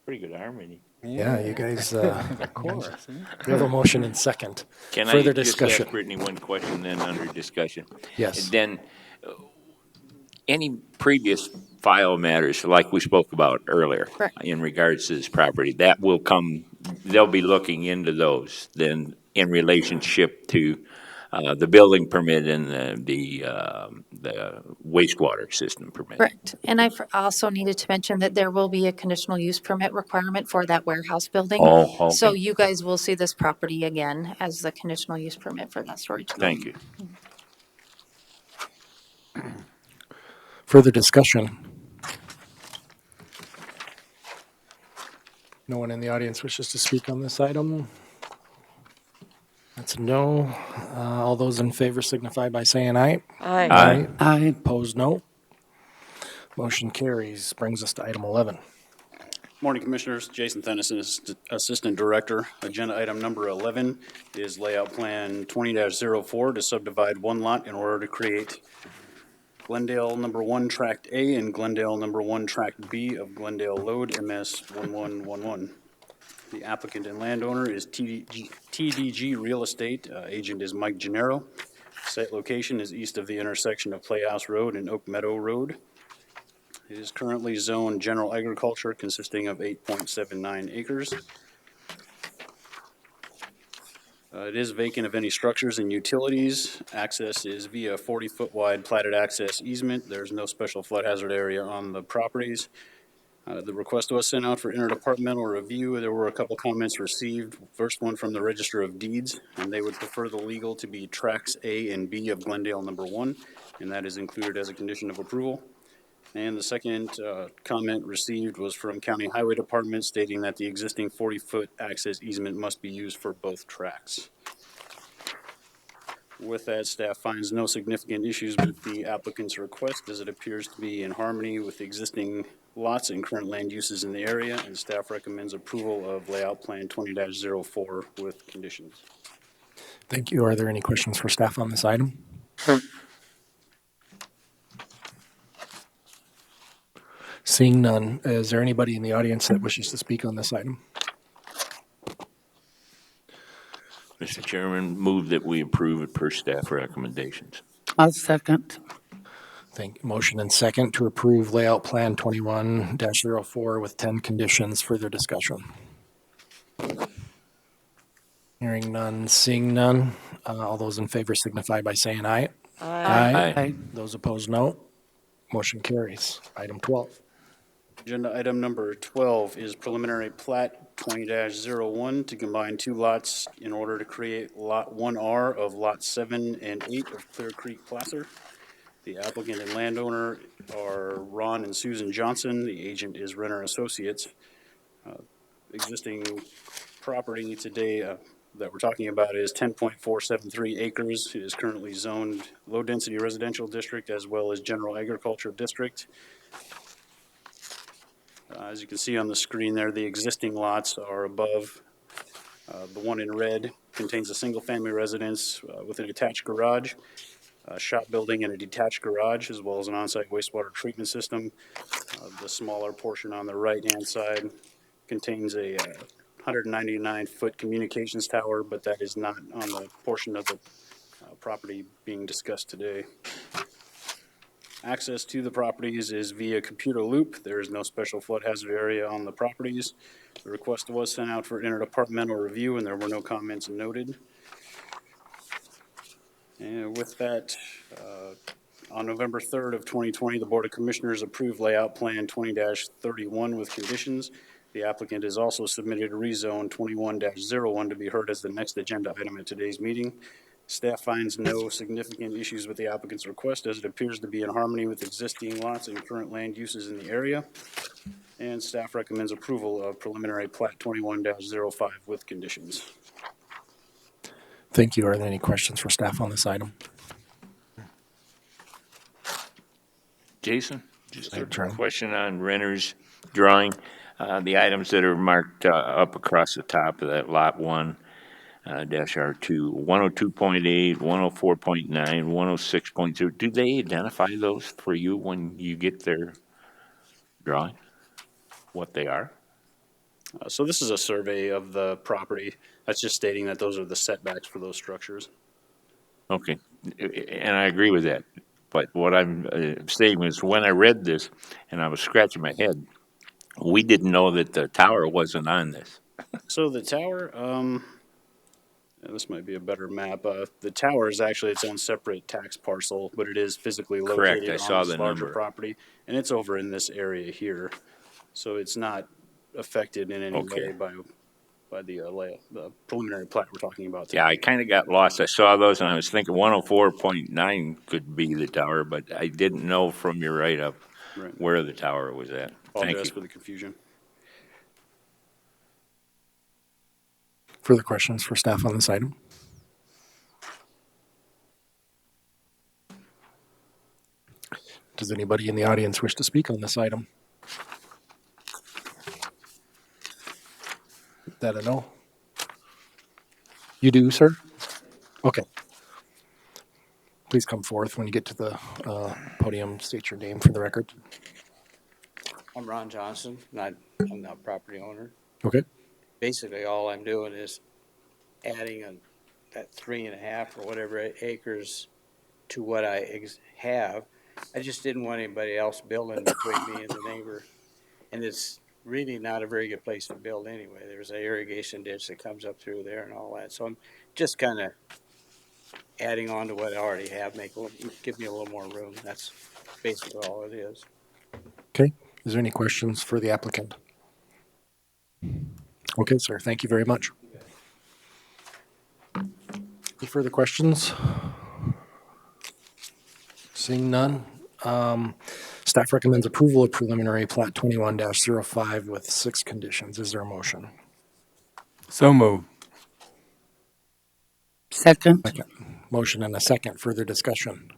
Pretty good harmony. Yeah, you guys, we have a motion and second. Can Further I just discussion? ask Brittany one question then under discussion? Yes. And then, any previous file matters, like we spoke about earlier, Correct. in regards to this property, that will come, they'll be looking into those then in relationship to the building permit and the wastewater system permit. Correct. And I also needed to mention that there will be a conditional use permit requirement for that warehouse building. Oh, okay. So you guys will see this property again as the conditional use permit for that storage building. Thank you. Further discussion? No one in the audience wishes to speak on this item? That's a no. All those in favor signify by saying aye. Aye. Aye. Opposed, no. Motion carries. Brings us to item 11. Morning, Commissioners. Jason Thennison, Assistant Director. Agenda item number 11 is layout plan 20-04 to subdivide one lot in order to create Glendale number 1 Tract A and Glendale number 1 Tract B of Glendale Load MS 1111. The applicant and landowner is TDG Real Estate. Agent is Mike Gennaro. Site location is east of the intersection of Playhouse Road and Oak Meadow Road. It is currently zoned general agriculture consisting of 8.79 acres. It is vacant of any structures and utilities. Access is via 40-foot wide platted access easement. There's no special flood hazard area on the properties. The request was sent out for interdepartmental review. There were a couple comments received. First one from the Register of Deeds, and they would prefer the legal to be Tracts A and B of Glendale number 1, and that is included as a condition of approval. And the second comment received was from County Highway Department stating that the existing 40-foot access easement must be used for both tracks. With that, staff finds no significant issues with the applicant's request as it appears to be in harmony with the existing lots and current land uses in the area, and staff recommends approval of layout plan 20-04 with conditions. Thank you. Are there any questions for staff on this item? Seeing none, is there anybody in the audience that wishes to speak on this item? Mr. Chairman, move that we approve it per staff recommendations. I'll second. Motion and second to approve layout plan 21-04 with 10 conditions. Further discussion? Hearing none, seeing none. All those in favor signify by saying aye. Aye. Aye. Those opposed, no. Motion carries. Item 12. Agenda item number 12 is preliminary plat 20-01 to combine two lots in order to create Lot 1R of Lot 7 and 8 of Clear Creek Placer. The applicant and landowner are Ron and Susan Johnson. The agent is Renner Associates. Existing property today that we're talking about is 10.473 acres. It is currently zoned low-density residential district as well as general agriculture district. As you can see on the screen there, the existing lots are above. The one in red contains a single-family residence with an attached garage, a shop building, and a detached garage, as well as an on-site wastewater treatment system. The smaller portion on the right-hand side contains a 199-foot communications tower, but that is not on the portion of the property being discussed today. Access to the properties is via computer loop. There is no special flood hazard area on the properties. The request was sent out for interdepartmental review, and there were no comments noted. And with that, on November 3rd of 2020, the Board of Commissioners approved Layout Plan 20-31 with conditions. The applicant has also submitted a rezone 21-01 to be heard as the next agenda item at today's meeting. Staff finds no significant issues with the applicant's request, as it appears to be in harmony with existing lots and current land uses in the area. And staff recommends approval of preliminary plat 21-05 with conditions. Thank you. Are there any questions for staff on this item? Jason, just a Turn. question on renter's drawing. The items that are marked up across the top of that lot 1 dash R2, 102.8, 104.9, 106.0. Do they identify those for you when you get their drawing? What they are? So this is a survey of the property. That's just stating that those are the setbacks for those structures. Okay, and I agree with that. But what I'm saying is, when I read this and I was scratching my head, we didn't know that the tower wasn't on this. So the tower, this might be a better map. The tower is actually its own separate tax parcel, but it is physically Correct, located I saw on this the larger number. property, and it's over in this area here. So it's not affected in any Okay. way by the preliminary plat we're talking about today. Yeah, I kind of got lost. I saw those and I was thinking 104.9 could be the tower, but I didn't know from your write-up Right. where the tower was at. Thank Apologize you. for the confusion. Further questions for staff on this item? Does anybody in the audience wish to speak on this item? That a no? You do, sir? Okay. Please come forth when you get to the podium. State your name for the record. I'm Ron Johnson, I'm not a property owner. Okay. Basically, all I'm doing is adding that 3.5 or whatever acres to what I have. I just didn't want anybody else building between me and the neighbor. And it's really not a very good place to build anyway. There's an irrigation ditch that comes up through there and all that. So I'm just kind of adding on to what I already have, give me a little more room. That's basically all it is. Okay. Is there any questions for the applicant? Okay, sir. Thank you very much. Any further questions? Seeing none. Staff recommends approval of preliminary plat 21-05 with 6 conditions. Is there a motion? So moved. Second. Motion and a second. Further discussion.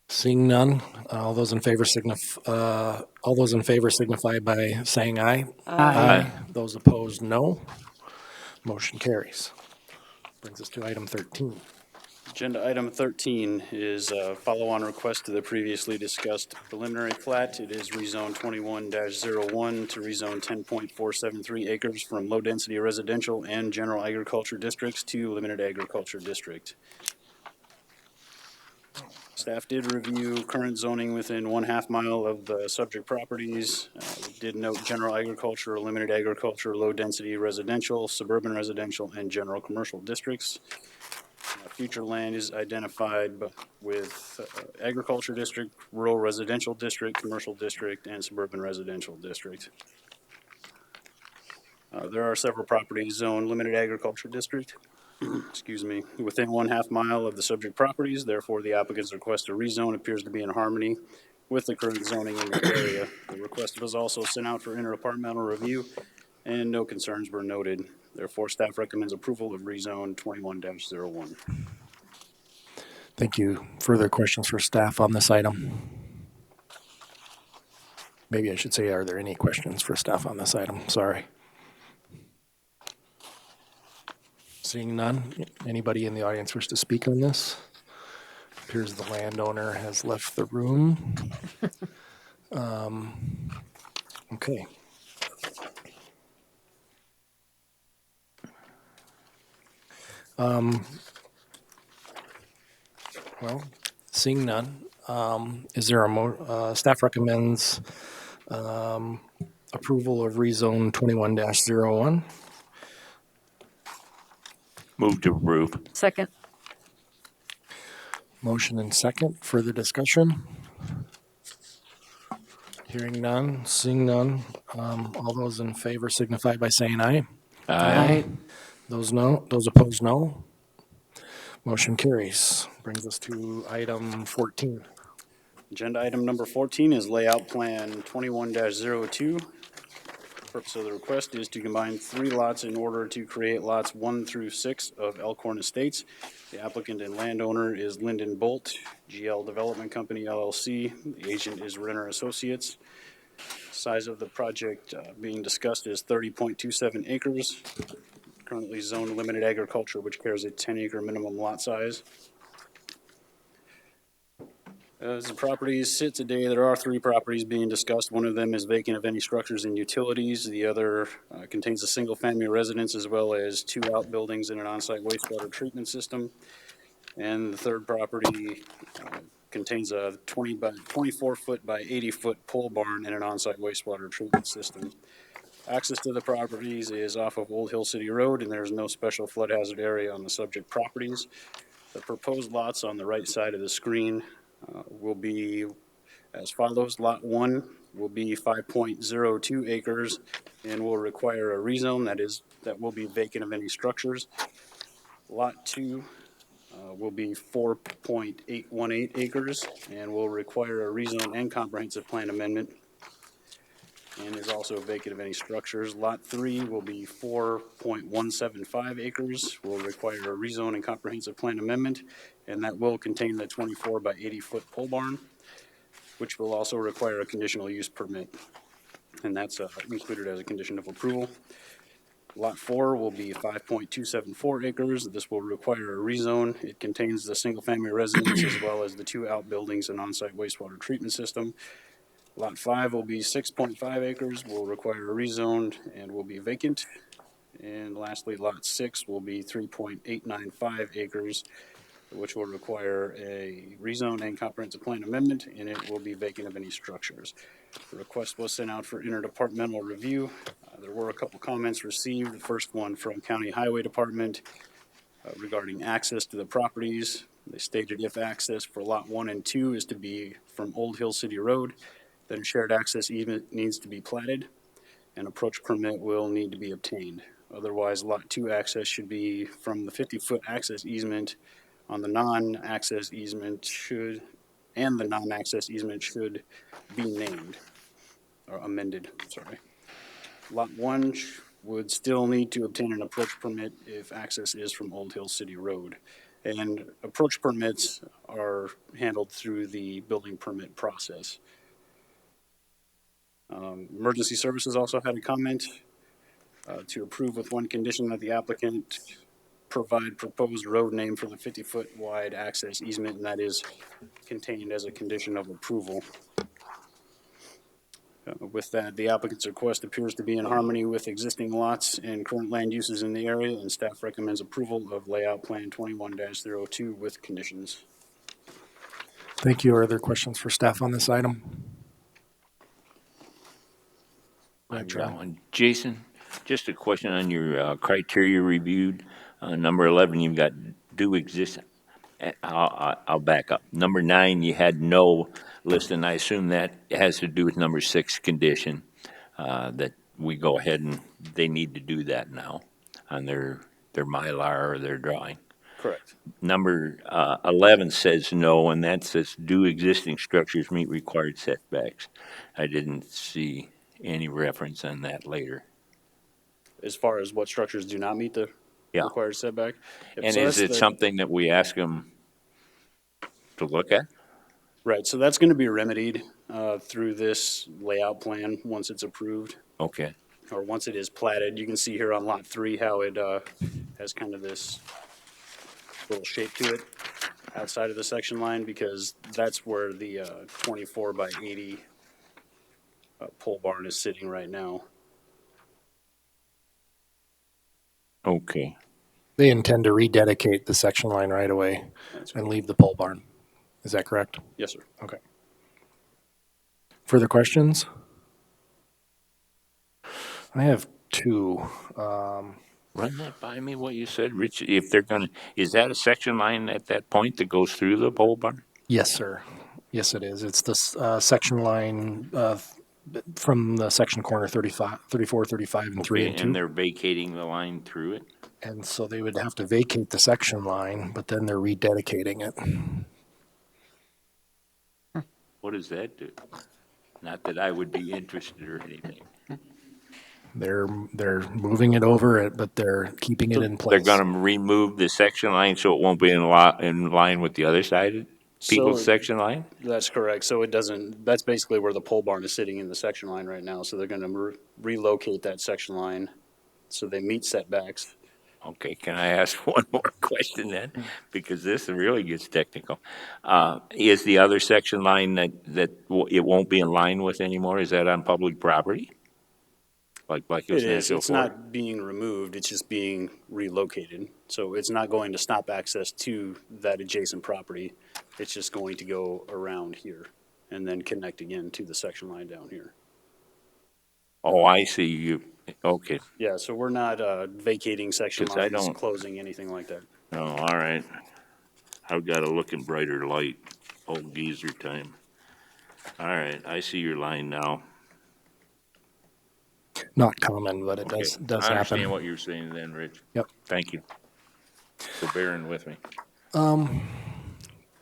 Seeing none. All those in favor signify by saying aye. Aye. Those opposed, no. Motion carries. Brings us to item 13. Agenda item 13 is a follow-on request to the previously discussed preliminary plat. It is rezone 21-01 to rezone 10.473 acres from low-density residential and general agriculture districts to limited agriculture district. Staff did review current zoning within 1/2 mile of the subject properties. We did note general agriculture, limited agriculture, low-density residential, suburban residential, and general commercial districts. Future land is identified with agriculture district, rural residential district, commercial district, and suburban residential district. There are several properties zoned limited agriculture district, excuse me, within 1/2 mile of the subject properties. Therefore, the applicant's request to rezone appears to be in harmony with the current zoning in the area. The request was also sent out for interdepartmental review, and no concerns were noted. Therefore, staff recommends approval of rezone 21-01. Thank you. Further questions for staff on this item? Maybe I should say, are there any questions for staff on this item? Sorry. Seeing none, anybody in the audience wish to speak on this? Appears the landowner has left the room. Okay. Well, seeing none, is there staff recommends approval of rezone 21-01. Move to approve. Second. Motion and second. Further discussion? Hearing none, seeing none. All those in favor signify by saying aye. Aye. Those opposed, no. Motion carries. Brings us to item 14. Agenda item number 14 is layout plan 21-02. Purpose of the request is to combine 3 lots in order to create lots 1 through 6 of Elkhorn Estates. The applicant and landowner is Lyndon Bolt, GL Development Company LLC. The agent is Renner Associates. Size of the project being discussed is 30.27 acres. Currently zoned limited agriculture, which carries a 10-acre minimum lot size. As the properties sit today, there are 3 properties being discussed. One of them is vacant of any structures and utilities. The other contains a single-family residence as well as 2 outbuildings and an on-site wastewater treatment system. And the third property contains a 24-foot by 80-foot pole barn and an on-site wastewater treatment system. Access to the properties is off of Old Hill City Road, and there's no special flood hazard area on the subject properties. The proposed lots on the right side of the screen will be as follows. Lot 1 will be 5.02 acres and will require a rezone that will be vacant of any structures. Lot 2 will be 4.818 acres and will require a rezone and comprehensive plan amendment and is also vacant of any structures. Lot 3 will be 4.175 acres, will require a rezone and comprehensive plan amendment, and that will contain the 24 by 80-foot pole barn, which will also require a conditional use permit, and that's included as a condition of approval. Lot 4 will be 5.274 acres. This will require a rezone. It contains the single-family residence as well as the 2 outbuildings and on-site wastewater treatment system. Lot 5 will be 6.5 acres, will require a rezone and will be vacant. And lastly, Lot 6 will be 3.895 acres, which will require a rezone and comprehensive plan amendment, and it will be vacant of any structures. The request was sent out for interdepartmental review. There were a couple comments received. The first one from County Highway Department regarding access to the properties. They stated if access for Lot 1 and 2 is to be from Old Hill City Road, then shared access easement needs to be platted. An approach permit will need to be obtained. Otherwise, Lot 2 access should be from the 50-foot access easement on the non-access easement should be named or amended, sorry. Lot 1 would still need to obtain an approach permit if access is from Old Hill City Road. And approach permits are handled through the building permit process. Emergency Services also had a comment to approve with one condition that the applicant provide proposed road name for the 50-foot wide access easement, and that is contained as a condition of approval. With that, the applicant's request appears to be in harmony with existing lots and current land uses in the area, and staff recommends approval of layout plan 21-02 with conditions. Thank you. Are there questions for staff on this item? I've got one. Jason, just a question on your criteria reviewed. Number 11, you've got do exist. I'll back up. Number 9, you had no list, and I assume that has to do with number 6 condition, that we go ahead and they need to do that now on their Mylar or their drawing. Correct. Number 11 says no, and that says do existing structures meet required setbacks. I didn't see any reference on that later. As far as what structures do not meet the required setback? Yep, And so is it something that we ask them to look at? Right, so that's going to be remedied through this layout plan once it's approved, Okay. or once it is platted. You can see here on lot 3 how it has kind of this little shape to it outside of the section line, because that's where the 24 by 80 pole barn is sitting right now. Okay. They intend to rededicate the section line right away and leave the pole barn. Is that correct? Yes, sir. Okay. Further questions? I have two. Run that by me, what you said, Rich. If they're gonna, is that a section line at that point that goes through the pole barn? Yes, sir. Yes, it is. It's the section line from the section corner 35, 34, 35, and 3 Okay, and 2. and they're vacating the line through it? And so they would have to vacate the section line, but then they're rededicating it. What does that do? Not that I would be interested or anything. They're moving it over, but they're keeping it in place. They're gonna remove the section line so it won't be in line with the other side, people's section line? That's correct. So it doesn't, that's basically where the pole barn is sitting in the section line right now. So they're going to relocate that section line so they meet setbacks. Okay, can I ask one more question then? Because this really gets technical. Is the other section line that it won't be in line with anymore, is that on public property? Like Black Hills It is. National It's Forest? not being removed. It's just being relocated. So it's not going to stop access to that adjacent property. It's just going to go around here and then connect again to the section line down here. Oh, I see you, okay. Yeah, so we're not vacating section 'Cause I lines, don't- closing, anything like that. Oh, all right. I've got to look in brighter light, old geezer time. All right, I see your line now. Not common, but it Okay, does I happen. understand what you're saying then, Rich. Yep. Thank you for bearing with me.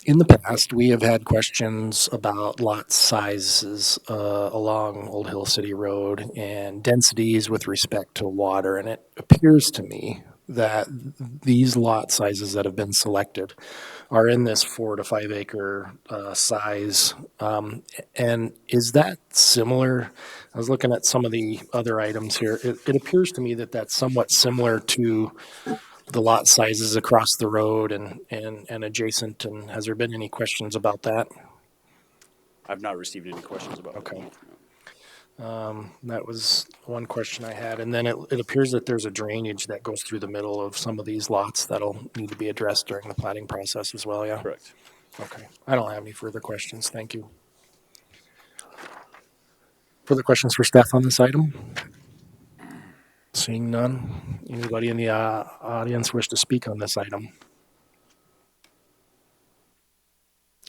In the past, we have had questions about lot sizes along Old Hill City Road and densities with respect to water. And it appears to me that these lot sizes that have been selected are in this 4 to 5 acre size. And is that similar? I was looking at some of the other items here. It appears to me that that's somewhat similar to the lot sizes across the road and adjacent. And has there been any questions about that? I've not received any questions about that. Okay. That was one question I had. And then it appears that there's a drainage that goes through the middle of some of these lots that'll need to be addressed during the planning process as well, yeah? Correct. Okay. I don't have any further questions. Thank you. Further questions for staff on this item? Seeing none. Anybody in the audience wish to speak on this item?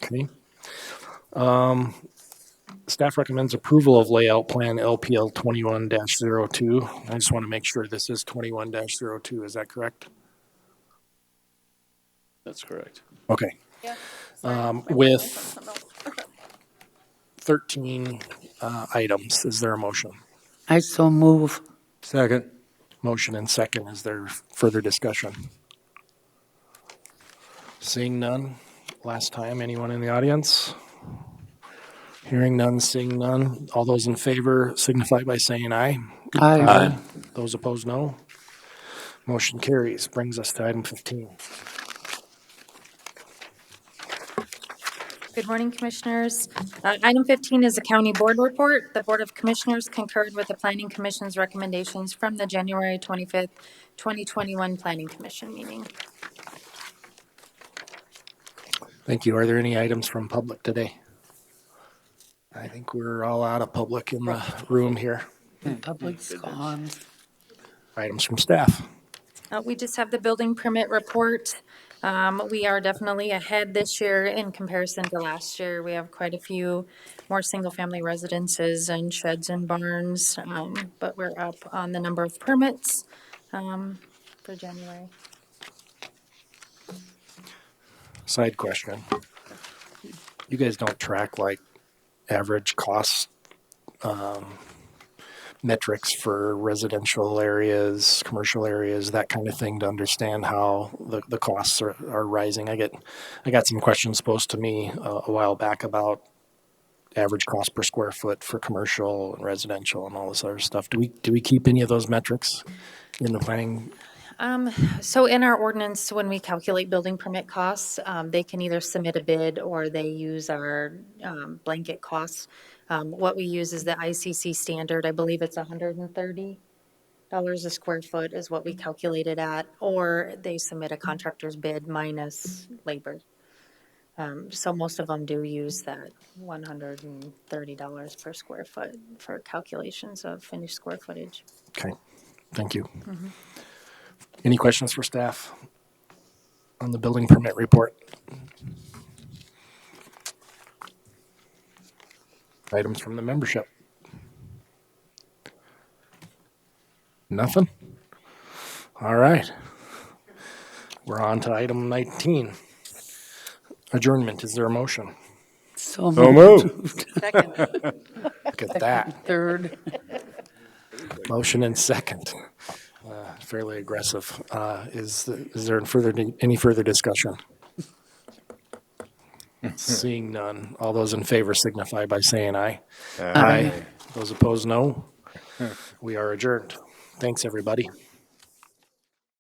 Okay. Staff recommends approval of layout plan LPL 21-02. I just want to make sure this is 21-02. Is that correct? That's correct. Okay. Yeah. With 13 items, is there a motion? I so move. Second. Motion and second. Is there further discussion? Seeing none. Last time, anyone in the audience? Hearing none, seeing none. All those in favor signify by saying aye. Aye. Those opposed, no. Motion carries. Brings us to item 15. Good morning, Commissioners. Item 15 is a county board report. The Board of Commissioners concurred with the Planning Commission's recommendations from the January 25th, 2021 Planning Commission meeting. Thank you. Are there any items from public today? I think we're all out of public in the room here. Public's gone. Items from staff. We just have the building permit report. We are definitely ahead this year in comparison to last year. We have quite a few more single-family residences and sheds and barns, but we're up on the number of permits for January. Side question. You guys don't track like average cost metrics for residential areas, commercial areas, that kind of thing to understand how the costs are rising. I got some questions posed to me a while back about average cost per square foot for commercial and residential and all this other stuff. Do we keep any of those metrics in the planning? So in our ordinance, when we calculate building permit costs, they can either submit a bid or they use our blanket costs. What we use is the ICC standard. I believe it's $130 a square foot is what we calculate it at, or they submit a contractor's bid minus labor. So most of them do use that $130 per square foot for calculations of finished square footage. Okay, thank you. Any questions for staff on the building permit report? Items from the membership? Nothing? All right. We're on to item 19. Adjournment. Is there a motion? So moved. Second. Look at that. Third. Motion and second. Fairly aggressive. Is there any further discussion? Seeing none. All those in favor signify by saying aye. Aye. Those opposed, no. We are adjourned. Thanks, everybody.